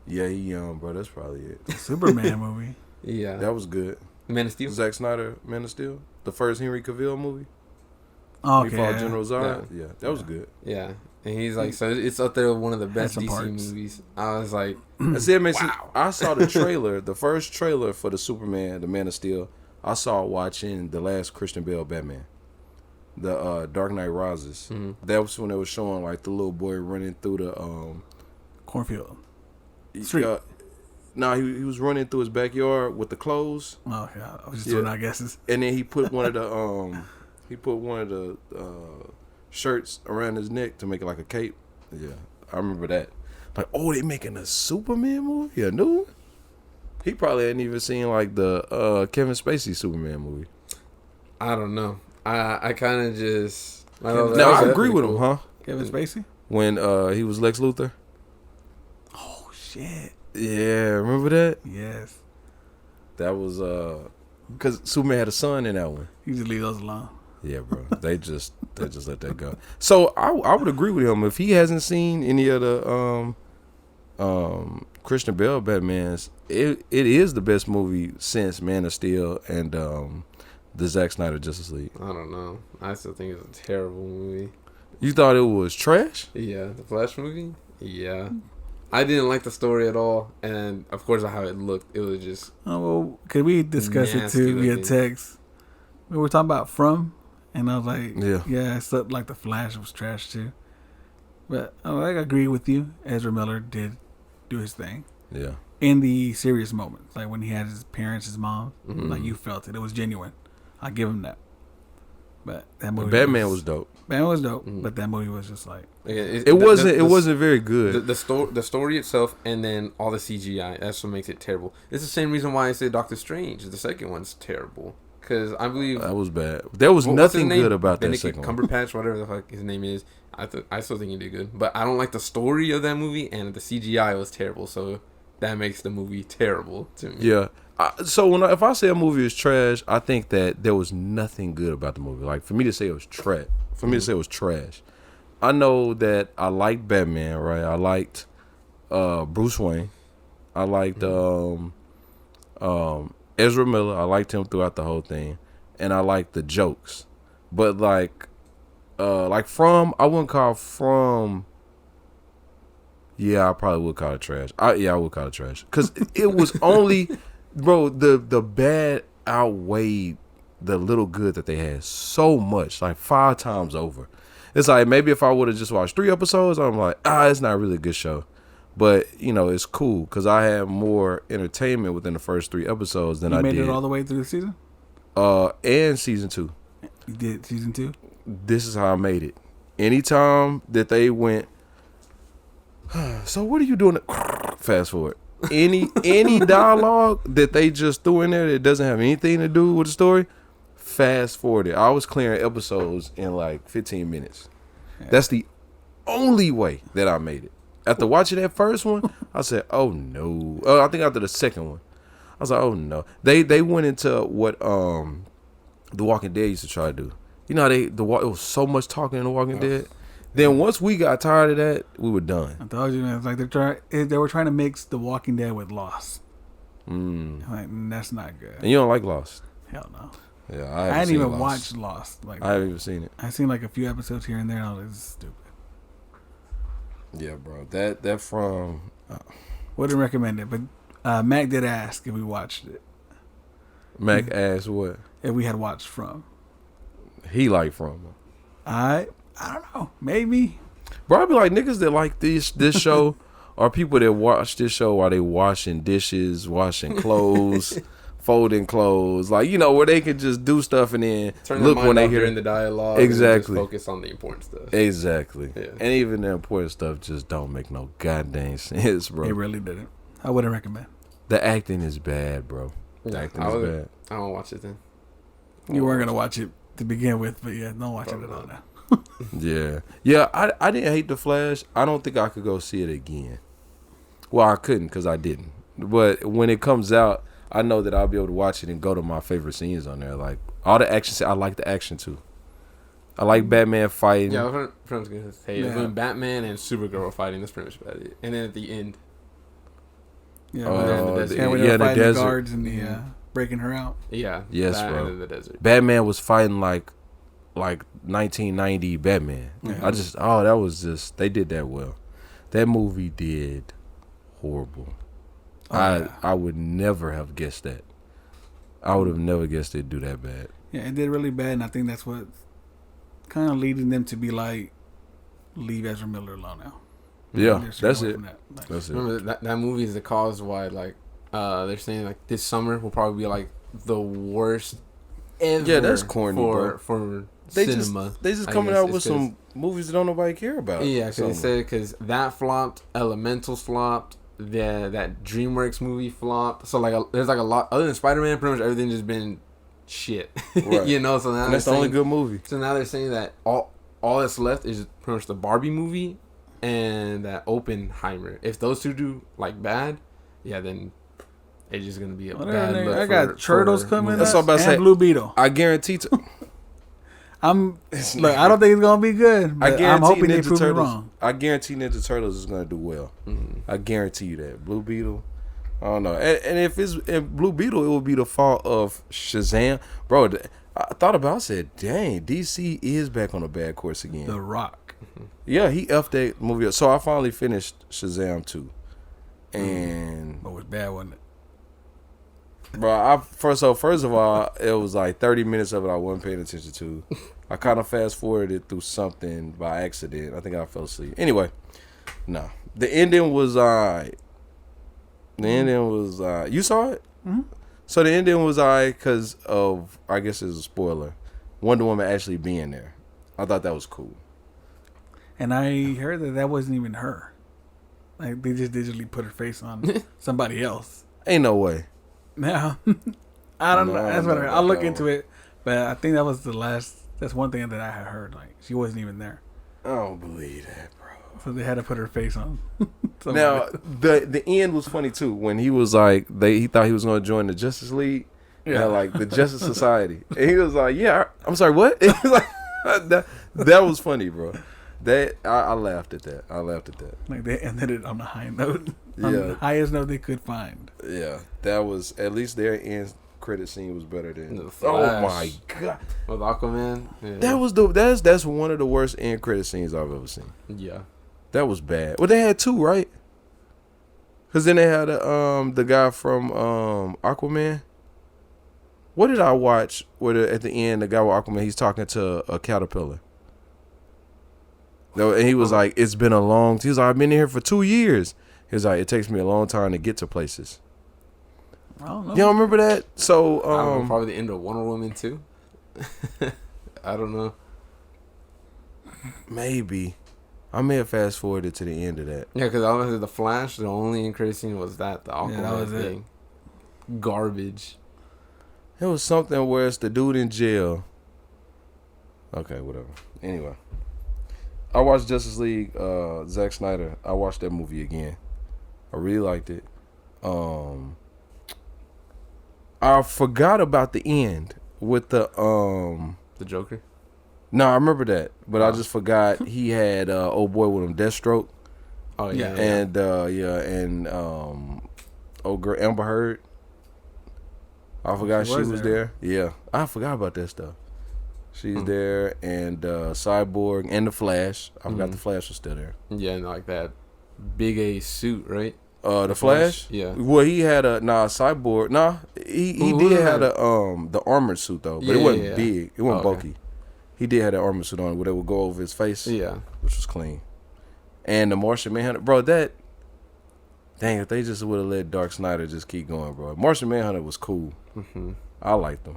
Yeah, he young, bro. That's probably it. The Superman movie. Yeah, that was good. Man of Steel. Zack Snyder, Man of Steel, the first Henry Cavill movie. Okay. He fought General Zod. Yeah, that was good. Yeah, and he's like, so it's up there with one of the best DC movies. I was like, wow. I saw the trailer, the first trailer for the Superman, the Man of Steel. I saw watching the last Christian Bale Batman, the Dark Knight Rises. Mm-hmm. That was when they were showing like the little boy running through the cornfield street. No, he was running through his backyard with the clothes. Oh yeah, I was just doing our guesses. And then he put one of the shirts around his neck to make it like a cape. Yeah, I remember that. Like, oh, they making a Superman movie? A new one? He probably hadn't even seen like the Kevin Spacey Superman movie. I don't know. I kind of just. Now I agree with him, huh? Kevin Spacey when he was Lex Luthor. Oh shit. Yeah, remember that? Yes. That was because Superman had a son in that one. You just leave those alone. Yeah, bro. They just let that go. So I would agree with him if he hasn't seen any of the Christian Bale Batmans. It is the best movie since Man of Steel and the Zack Snyder Justice League. I don't know. I still think it's a terrible movie. You thought it was trash? Yeah, the Flash movie. Yeah. I didn't like the story at all, and of course how it looked, it was just. Oh well, could we discuss it too via text? We were talking about From, and I was like, yeah, it's like the Flash was trash too. But I agree with you. Ezra Miller did do his thing. Yeah. In the serious moments, like when he had his parents, his mom, Mm-hmm. like you felt it. It was genuine. I give him that. But that movie, Batman was dope. Batman was dope, but that movie was just like it wasn't very good. The story itself, and then all the CGI. That's what makes it terrible. It's the same reason why I say Doctor Strange. The second one's terrible because I believe that was bad. There was nothing good about that second one. Cumberbatch, whatever the fuck his name is. I still think he did good, but I don't like the story of that movie, and the CGI was terrible. So that makes the movie terrible to me. Yeah. So if I say a movie is trash, I think that there was nothing good about the movie. Like for me to say it was trash. I know that I liked Batman, right? I liked Bruce Wayne. I liked Ezra Miller. I liked him throughout the whole thing, and I liked the jokes. But like From, I wouldn't call From. Yeah, I probably would call it trash. I would call it trash because it was only. Bro, the bad outweighed the little good that they had so much, like 5 times over. It's like maybe if I would have just watched 3 episodes, I'm like, it's not really a good show. But, it's cool because I had more entertainment within the first 3 episodes than I did. You made it all the way through the season? And season 2. You did season 2? This is how I made it. Anytime that they went So what are you doing? Fast forward. Any dialogue that they just threw in there that doesn't have anything to do with the story, fast forward it. I was clearing episodes in like 15 minutes. Yeah. That's the only way that I made it. After watching that first one, I said, "Oh no!" I think after the second one, I was like, "Oh no!" They went into what The Walking Dead used to try to do. You know how it was so much talking in The Walking Dead. Then once we got tired of that, we were done. I told you, man. It's like they were trying to mix The Walking Dead with Lost. Like, that's not good. And you don't like Lost? Hell no. Yeah, I hadn't even watched Lost. Like, I haven't even seen it. I seen like a few episodes here and there. And I was like, this is stupid. Yeah, bro. That from. Wouldn't recommend it, but Mac did ask if we watched it. Mac asked what? If we had watched From. He like From. I don't know. Maybe. Bro, I be like, niggas that like this show are people that watch this show while they washing dishes, washing clothes, folding clothes. Like, you know, where they can just do stuff and then turn look when they hear in the dialogue. Exactly. And just focus on the important stuff. Exactly. Yeah. And even the important stuff just don't make no goddamn sense, bro. It really didn't. I wouldn't recommend. The acting is bad, bro. The acting is bad. I won't watch it then. You weren't gonna watch it to begin with, but yeah, don't watch it at all now. Yeah. I didn't hate The Flash. I don't think I could go see it again. Well, I couldn't because I didn't. But when it comes out, I know that I'll be able to watch it and go to my favorite scenes on there. Like all the action. I like the action too. I like Batman fighting. Yeah, I was gonna say when Batman and Supergirl were fighting, that's pretty much about it. And then at the end, Yeah, when they're in the desert. when they were fighting desert. the guards and the breaking her out. Yeah. Yes, that bro. and in the desert. Batman was fighting like 1990 Batman. Yeah. That was just, they did that well. That movie did horrible. I would never have guessed that. I would have never guessed it'd do that bad. Yeah, it did really bad, and I think that's what kind of leading them to be like, leave Ezra Miller alone now. Yeah, They're that's away it. from that. Like, That's it. Remember that movie is the cause why they're saying like this summer will probably be like the worst ever. Yeah, that's corny, bro. For They cinema. They just I coming guess out with it's 'cause- some movies that don't nobody care about. Yeah, because they said because that flopped, Elementals flopped, that DreamWorks movie flopped. So there's like a lot other than Spider-Man. Pretty much everything just been shit. Right. You know, so now And that's the only good movie. So now they're saying that all that's left is pretty much the Barbie movie and that Oppenheimer. If those two do like bad, yeah, then it's just gonna be a bad look. I got Turtles coming That's up what I'm about to and say. Blue Beetle. I guarantee. I don't think it's gonna be good. But I'm hoping they prove me wrong. I guarantee Ninja Turtles is gonna do well. Mm-hmm. I guarantee you that. Blue Beetle, I don't know. And if it's in Blue Beetle, it will be the fault of Shazam, bro. I thought about. I said, dang, DC is back on a bad course again. The Rock. Yeah, he effed that movie up. So I finally finished Shazam 2. And But it was bad, wasn't it? bro, first of all, it was like 30 minutes of it I wasn't paying attention to. I kind of fast forwarded through something by accident. I think I fell asleep. Anyway, no. The ending was alright. The ending was you saw it? Mm-hmm. So the ending was alright because of, I guess it's a spoiler, Wonder Woman actually being there. I thought that was cool. And I heard that wasn't even her. Like, they just digitally put her face on somebody else. Ain't no way. Now, I don't know. That's what I'll look that into it. But I think that was the last. That's one thing that I had heard. Like, she wasn't even there. I don't believe that, bro. So they had to put her face on. Now, the end was funny, too. When he was like, he thought he was going to join the Justice League. Yeah. And like, the Justice Society. And he was like, yeah, I'm sorry, what? He was like, that was funny, bro. I laughed at that. Like, they ended it on a high note. Yeah. On the highest note they could find. Yeah. That was, at least their end credit scene was better than. The Oh my god. With Aquaman. Yeah. That was that's one of the worst end credit scenes I've ever seen. Yeah. That was bad. Well, they had two, right? Because then they had the guy from Aquaman. What did I watch? Where at the end, the guy with Aquaman, he's talking to a caterpillar. No, and he was like, "It's been a long." He's like, "I've been here for 2 years." He was like, "It takes me a long time to get to places." I don't know. You don't remember that? So I don't know, probably the end of Wonder Woman too. I don't know. Maybe. I may have fast forwarded to the end of that. Yeah, because obviously the Flash, the only increasing was the Aquaman thing. Garbage. It was something where it's the dude in jail. Okay, whatever. Anyway, I watched Justice League. Zack Snyder. I watched that movie again. I really liked it. I forgot about the end with the Joker. No, I remember that, but I just forgot he had old boy with him, Deathstroke. Oh yeah, and old girl Amber Heard. I forgot she was there. Yeah, I forgot about that stuff. She's there, and Cyborg and the Flash. I forgot the Flash was still there. Yeah, and like that big A suit, right? The Flash? Yeah. Well, he had a Cyborg. He did have the armored suit though, but it wasn't big. It wasn't bulky. He did have that armored suit on where they would go over his face. Yeah, which was clean. And the Martian Manhunter, bro. If they just would have let Dark Snyder just keep going, bro. Martian Manhunter was cool. I liked him,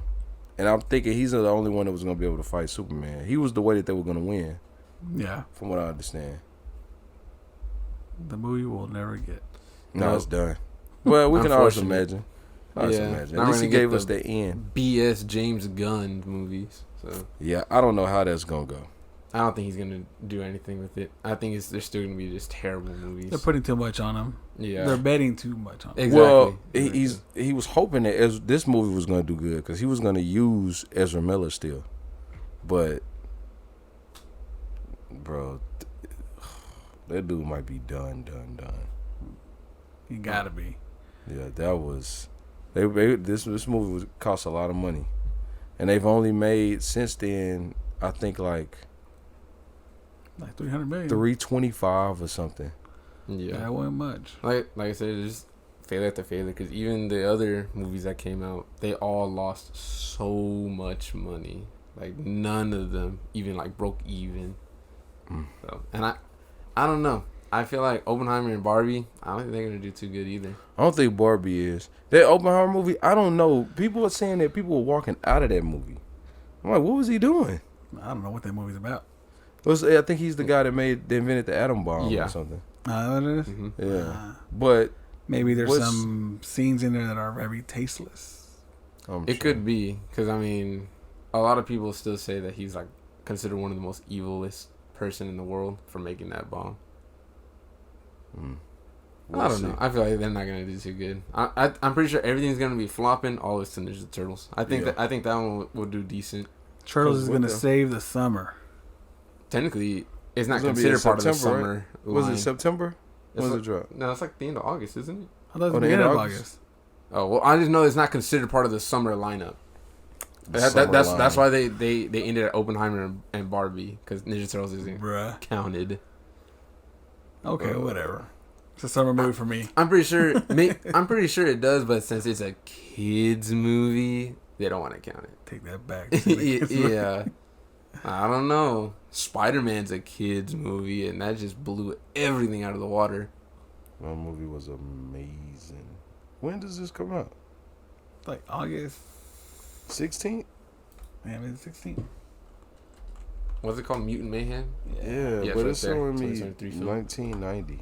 and I'm thinking he's the only one that was gonna be able to fight Superman. He was the way that they were gonna win. Yeah, from what I understand. The movie will never get. No, it's done. Well, we can always imagine. At least he gave us the end. BS James Gunn movies. So yeah, I don't know how that's gonna go. I don't think he's gonna do anything with it. I think they're still gonna be just terrible movies. They're putting too much on him. Yeah, they're betting too much on him. Exactly. Well, he was hoping that this movie was gonna do good because he was gonna use Ezra Miller still, but bro, that dude might be done. He gotta be. Yeah, that was. This movie cost a lot of money, and they've only made since then. I think like 300 million, 325 or something. Yeah, that wasn't much. Like I said, it's just failure after failure. Because even the other movies that came out, they all lost so much money. Like none of them even like broke even. So, and I don't know. I feel like Oppenheimer and Barbie, I don't think they're gonna do too good either. I don't think Barbie is. That Oppenheimer movie, I don't know. People are saying that people were walking out of that movie. I'm like, what was he doing? I don't know what that movie's about. I think he's the guy that invented the atom bomb or something. What it is? Yeah, but maybe there's some scenes in there that are very tasteless. It could be because I mean, a lot of people still say that he's like considered one of the most evilest person in the world for making that bomb. I don't know. I feel like they're not gonna do too good. I'm pretty sure everything's gonna be flopping. All it's to Ninja Turtles. I think that one will do decent. Turtles is gonna save the summer. Technically, it's not considered part of the summer. Right? Was it September? When was it drop? No, it's like the end of August, isn't it? I thought it was the beginning of August. Oh well, I just know it's not considered part of the summer lineup. That's why they ended at Oppenheimer and Barbie because Ninja Turtles isn't counted. Okay, whatever. It's a summer movie for me. I'm pretty sure. I'm pretty sure it does, but since it's a kids movie, they don't want to count it. Take that back. Yeah, I don't know. Spider-Man's a kids movie, and that just blew everything out of the water. That movie was amazing. When does this come out? Like August 16th. Man, it's 16th. What's it called? Mutant Mayhem? Yeah, but it's showing me 1990.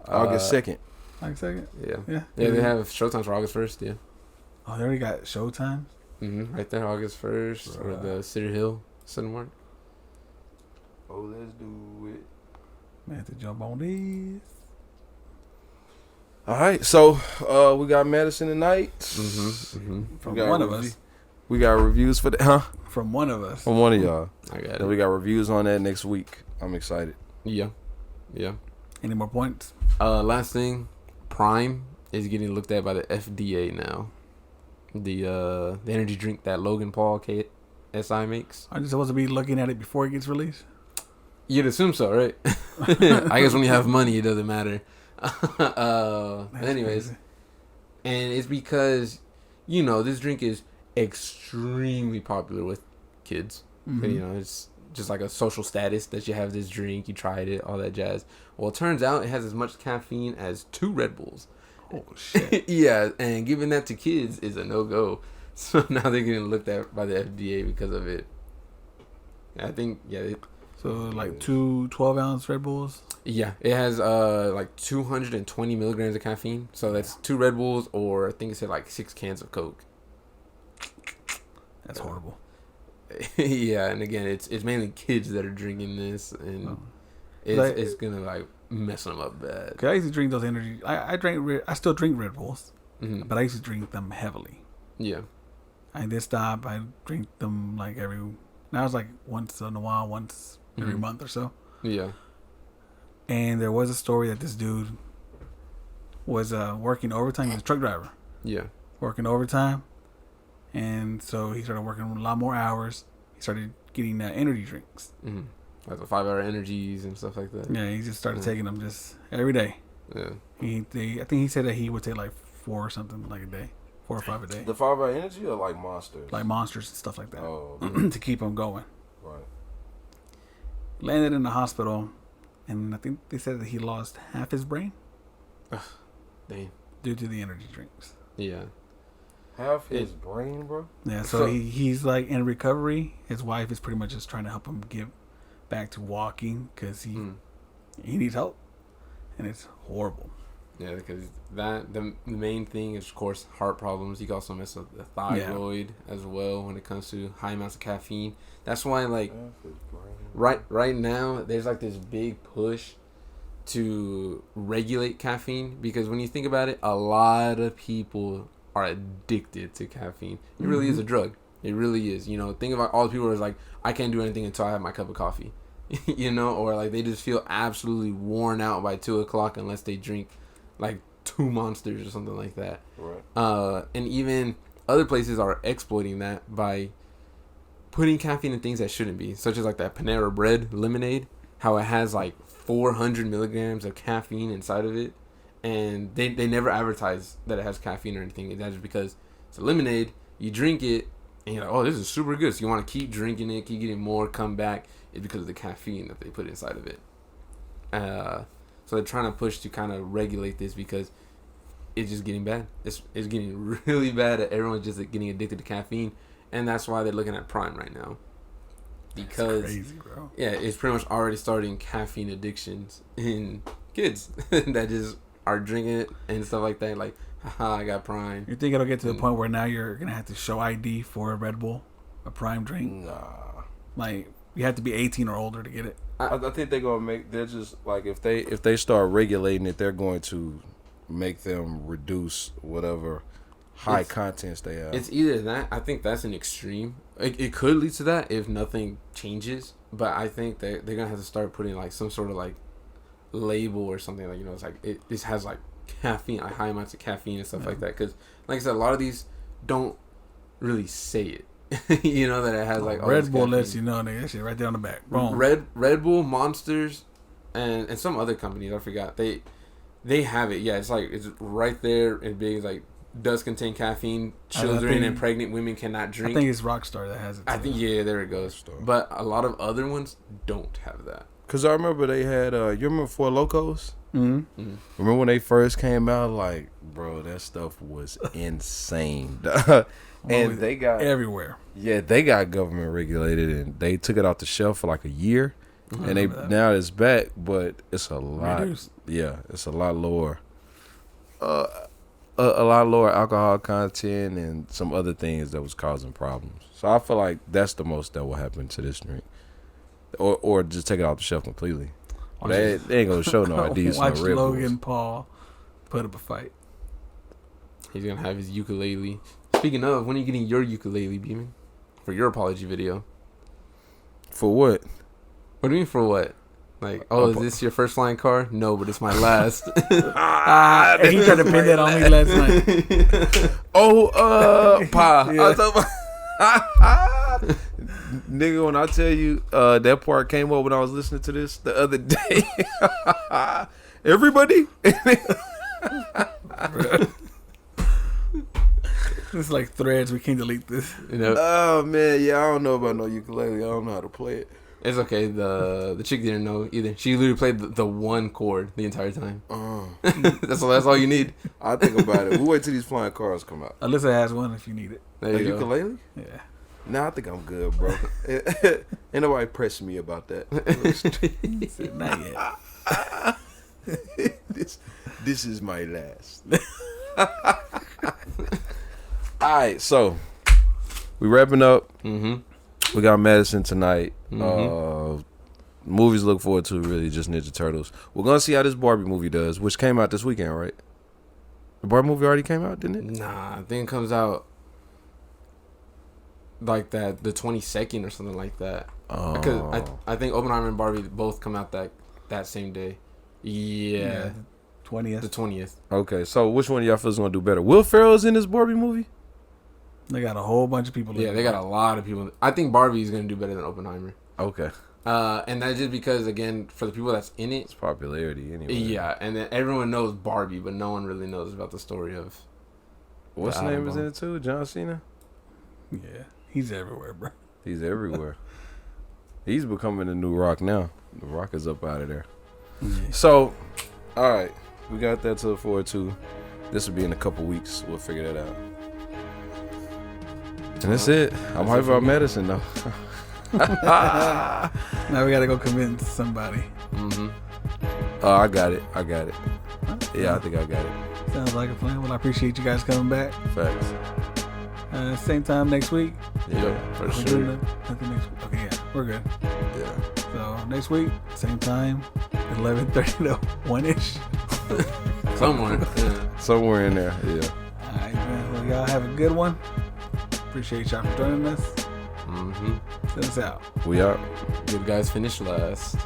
August 2nd. August 2nd? Yeah. They have showtimes for August 1st, yeah. Oh, they already got showtimes? Right there, August 1st, or the Cedar Hill Cinemark. Oh, let's do it. Man, have to jump on these. All right, so we got Madison tonight. From one of us. We got reviews for that, huh? From one of us. From one of y'all. I got it. Then we got reviews on that next week. I'm excited. Yeah. Any more points? Last thing, Prime is getting looked at by the FDA now. The energy drink that Logan Paul KSI makes. Are you supposed to be looking at it before it gets released? You'd assume so, right? I guess when you have money, it doesn't matter. Anyways, crazy. And it's because this drink is extremely popular with kids. It's just like a social status that you have this drink, you tried it, all that jazz. Well, it turns out it has as much caffeine as 2 Red Bulls. Oh shit. Yeah, and giving that to kids is a no-go. So now they're getting looked at by the FDA because of it. I think So like 2 12-ounce Red Bulls. Yeah, it has like 220 milligrams of caffeine. So that's 2 Red Bulls, or I think it said like 6 cans of Coke. That's horrible. Yeah, and again, it's mainly kids that are drinking this, and it's gonna like mess them up bad. Cause I used to drink those energy. I still drink Red Bulls, Mm-hmm. but I used to drink them heavily. Yeah. I did stop. I drink them like now it's like once in a while, once every month or so. Yeah. And there was a story that this dude was working overtime. He was a truck driver. Yeah. Working overtime. And so he started working a lot more hours. He started getting energy drinks. Mm-hmm. Like the 5-hour energies and stuff like that. Yeah, he just started taking them just every day. Yeah. I think he said that he would take like 4 or something like a day. 4 or 5 a day. The 5-hour energy or like Monsters? Like Monsters and stuff like that. Oh. To keep him going. Right. Landed in the hospital. And I think they said that he lost half his brain. Dang. Due to the energy drinks. Yeah. Half his brain, bro? Yeah, so he's like in recovery. His wife is pretty much just trying to help him get back to walking because he needs help. And it's horrible. Yeah, because the main thing is, of course, heart problems. You can also mess up the thyroid as well when it comes to high amounts of caffeine. That's why, like, right now, there's like this big push to regulate caffeine, because when you think about it, a lot of people are addicted to caffeine. It really is a drug. It really is. You know, think about all the people who are like, I can't do anything until I have my cup of coffee. You know, or like they just feel absolutely worn out by 2 o'clock unless they drink like 2 Monsters or something like that. Right. And even other places are exploiting that by putting caffeine in things that shouldn't be, such as like that Panera Bread lemonade, how it has like 400 milligrams of caffeine inside of it, and they never advertise that it has caffeine or anything. That's just because it's a lemonade. You drink it and you're like, oh, this is super good, so you want to keep drinking it, keep getting more, come back. It's because of the caffeine that they put inside of it. So they're trying to push to kind of regulate this because it's just getting bad. It's getting really bad. Everyone's just getting addicted to caffeine, and that's why they're looking at Prime right now. Because that's crazy, bro. Yeah, it's pretty much already starting caffeine addictions in kids that just are drinking it and stuff like that. Like, haha, I got Prime. You think it'll get to the point where now you're gonna have to show ID for a Red Bull, a Prime drink? Nah. Like, you have to be 18 or older to get it. I think they're gonna make. They're just like, if they start regulating it, they're going to make them reduce whatever high contents they have. It's either that. I think that's an extreme. It could lead to that if nothing changes. But I think they're gonna have to start putting like some sort of like label or something, like, you know, it's like this has like caffeine, like high amounts of caffeine and stuff like that. Because like I said, a lot of these don't really say it. You know, that it has like Red Bull lets you know, nigga, that shit right there on the back. Boom. Red Bull, Monsters, and some other companies, I forgot, they have it. Yeah, it's like it's right there in big. It's like, does contain caffeine. Children and pregnant women cannot drink. I think it's Rockstar that has it too. I think, yeah, there it goes. But a lot of other ones don't have that. Cause I remember they had you remember Four Locos? Mm-hmm. Remember when they first came out? Like, bro, that stuff was insane. And they got everywhere. Yeah, they got government regulated, and they took it off the shelf for like a year, and now it's back, but it's a lot. Reduced. Yeah, it's a lot lower. A lot lower alcohol content and some other things that was causing problems. So I feel like that's the most that will happen to this drink, or just take it off the shelf completely. They ain't gonna show no IDs. Watch Logan Paul put up a fight. He's gonna have his ukulele. Speaking of, when are you getting your ukulele, Beeman? For your apology video. For what? What do you mean for what? Like, is this your first flying car? No, but it's my last. He tried to pin that on me last night. Pa. Yeah. Nigga, when I tell you that part came up when I was listening to this the other day. Everybody? It's like threads. We can't delete this. You know? Oh man, yeah, I don't know about no ukulele. I don't know how to play it. It's okay. The chick didn't know either. She literally played the one chord the entire time. That's all you need. I think about it. We'll wait till these flying cars come out. Alyssa has one if you need it. There you go. Ukulele? Yeah. Nah, I think I'm good, bro. Ain't nobody pressing me about that. He said, not yet. This is my last. All right, so we wrapping up. Mm-hmm. We got Madison tonight. Mm-hmm. Movies to look forward to, really, just Ninja Turtles. We're gonna see how this Barbie movie does, which came out this weekend, right? The Barbie movie already came out, didn't it? Nah, I think it comes out like that the 22nd or something like that. Because I think Oppenheimer and Barbie both come out that same day. Yeah. 20th. The 20th. Okay, so which one of y'all feels gonna do better? Will Ferrell's in this Barbie movie? They got a whole bunch of people. Yeah, they got a lot of people. I think Barbie is gonna do better than Oppenheimer. Okay. And that's just because, again, for the people that's in it, It's popularity anyway. yeah, and then everyone knows Barbie, but no one really knows about the story of. What's the the name atom is in it too? John Cena. Yeah, he's everywhere, bro. He's everywhere. He's becoming the new Rock now. The Rock is up out of there. Yeah. So, all right, we got that to look forward to. This will be in a couple weeks. We'll figure that out. And that's it. I'm hyped about Madison though. Now we gotta go convince somebody. Mm-hmm. Oh, I got it. Yeah, I think I got it. Sounds like a plan. Well, I appreciate you guys coming back. Facts. Same time next week. Yeah, for We're sure. doing nothing next week. Okay, yeah, we're good. Yeah. So next week, same time, 11:30 to 1-ish. Somewhere. Yeah. Somewhere in there. Yeah. All right, man. Well, y'all have a good one. Appreciate y'all for joining us. Mm-hmm. Send us out. We out. Good guys finish last.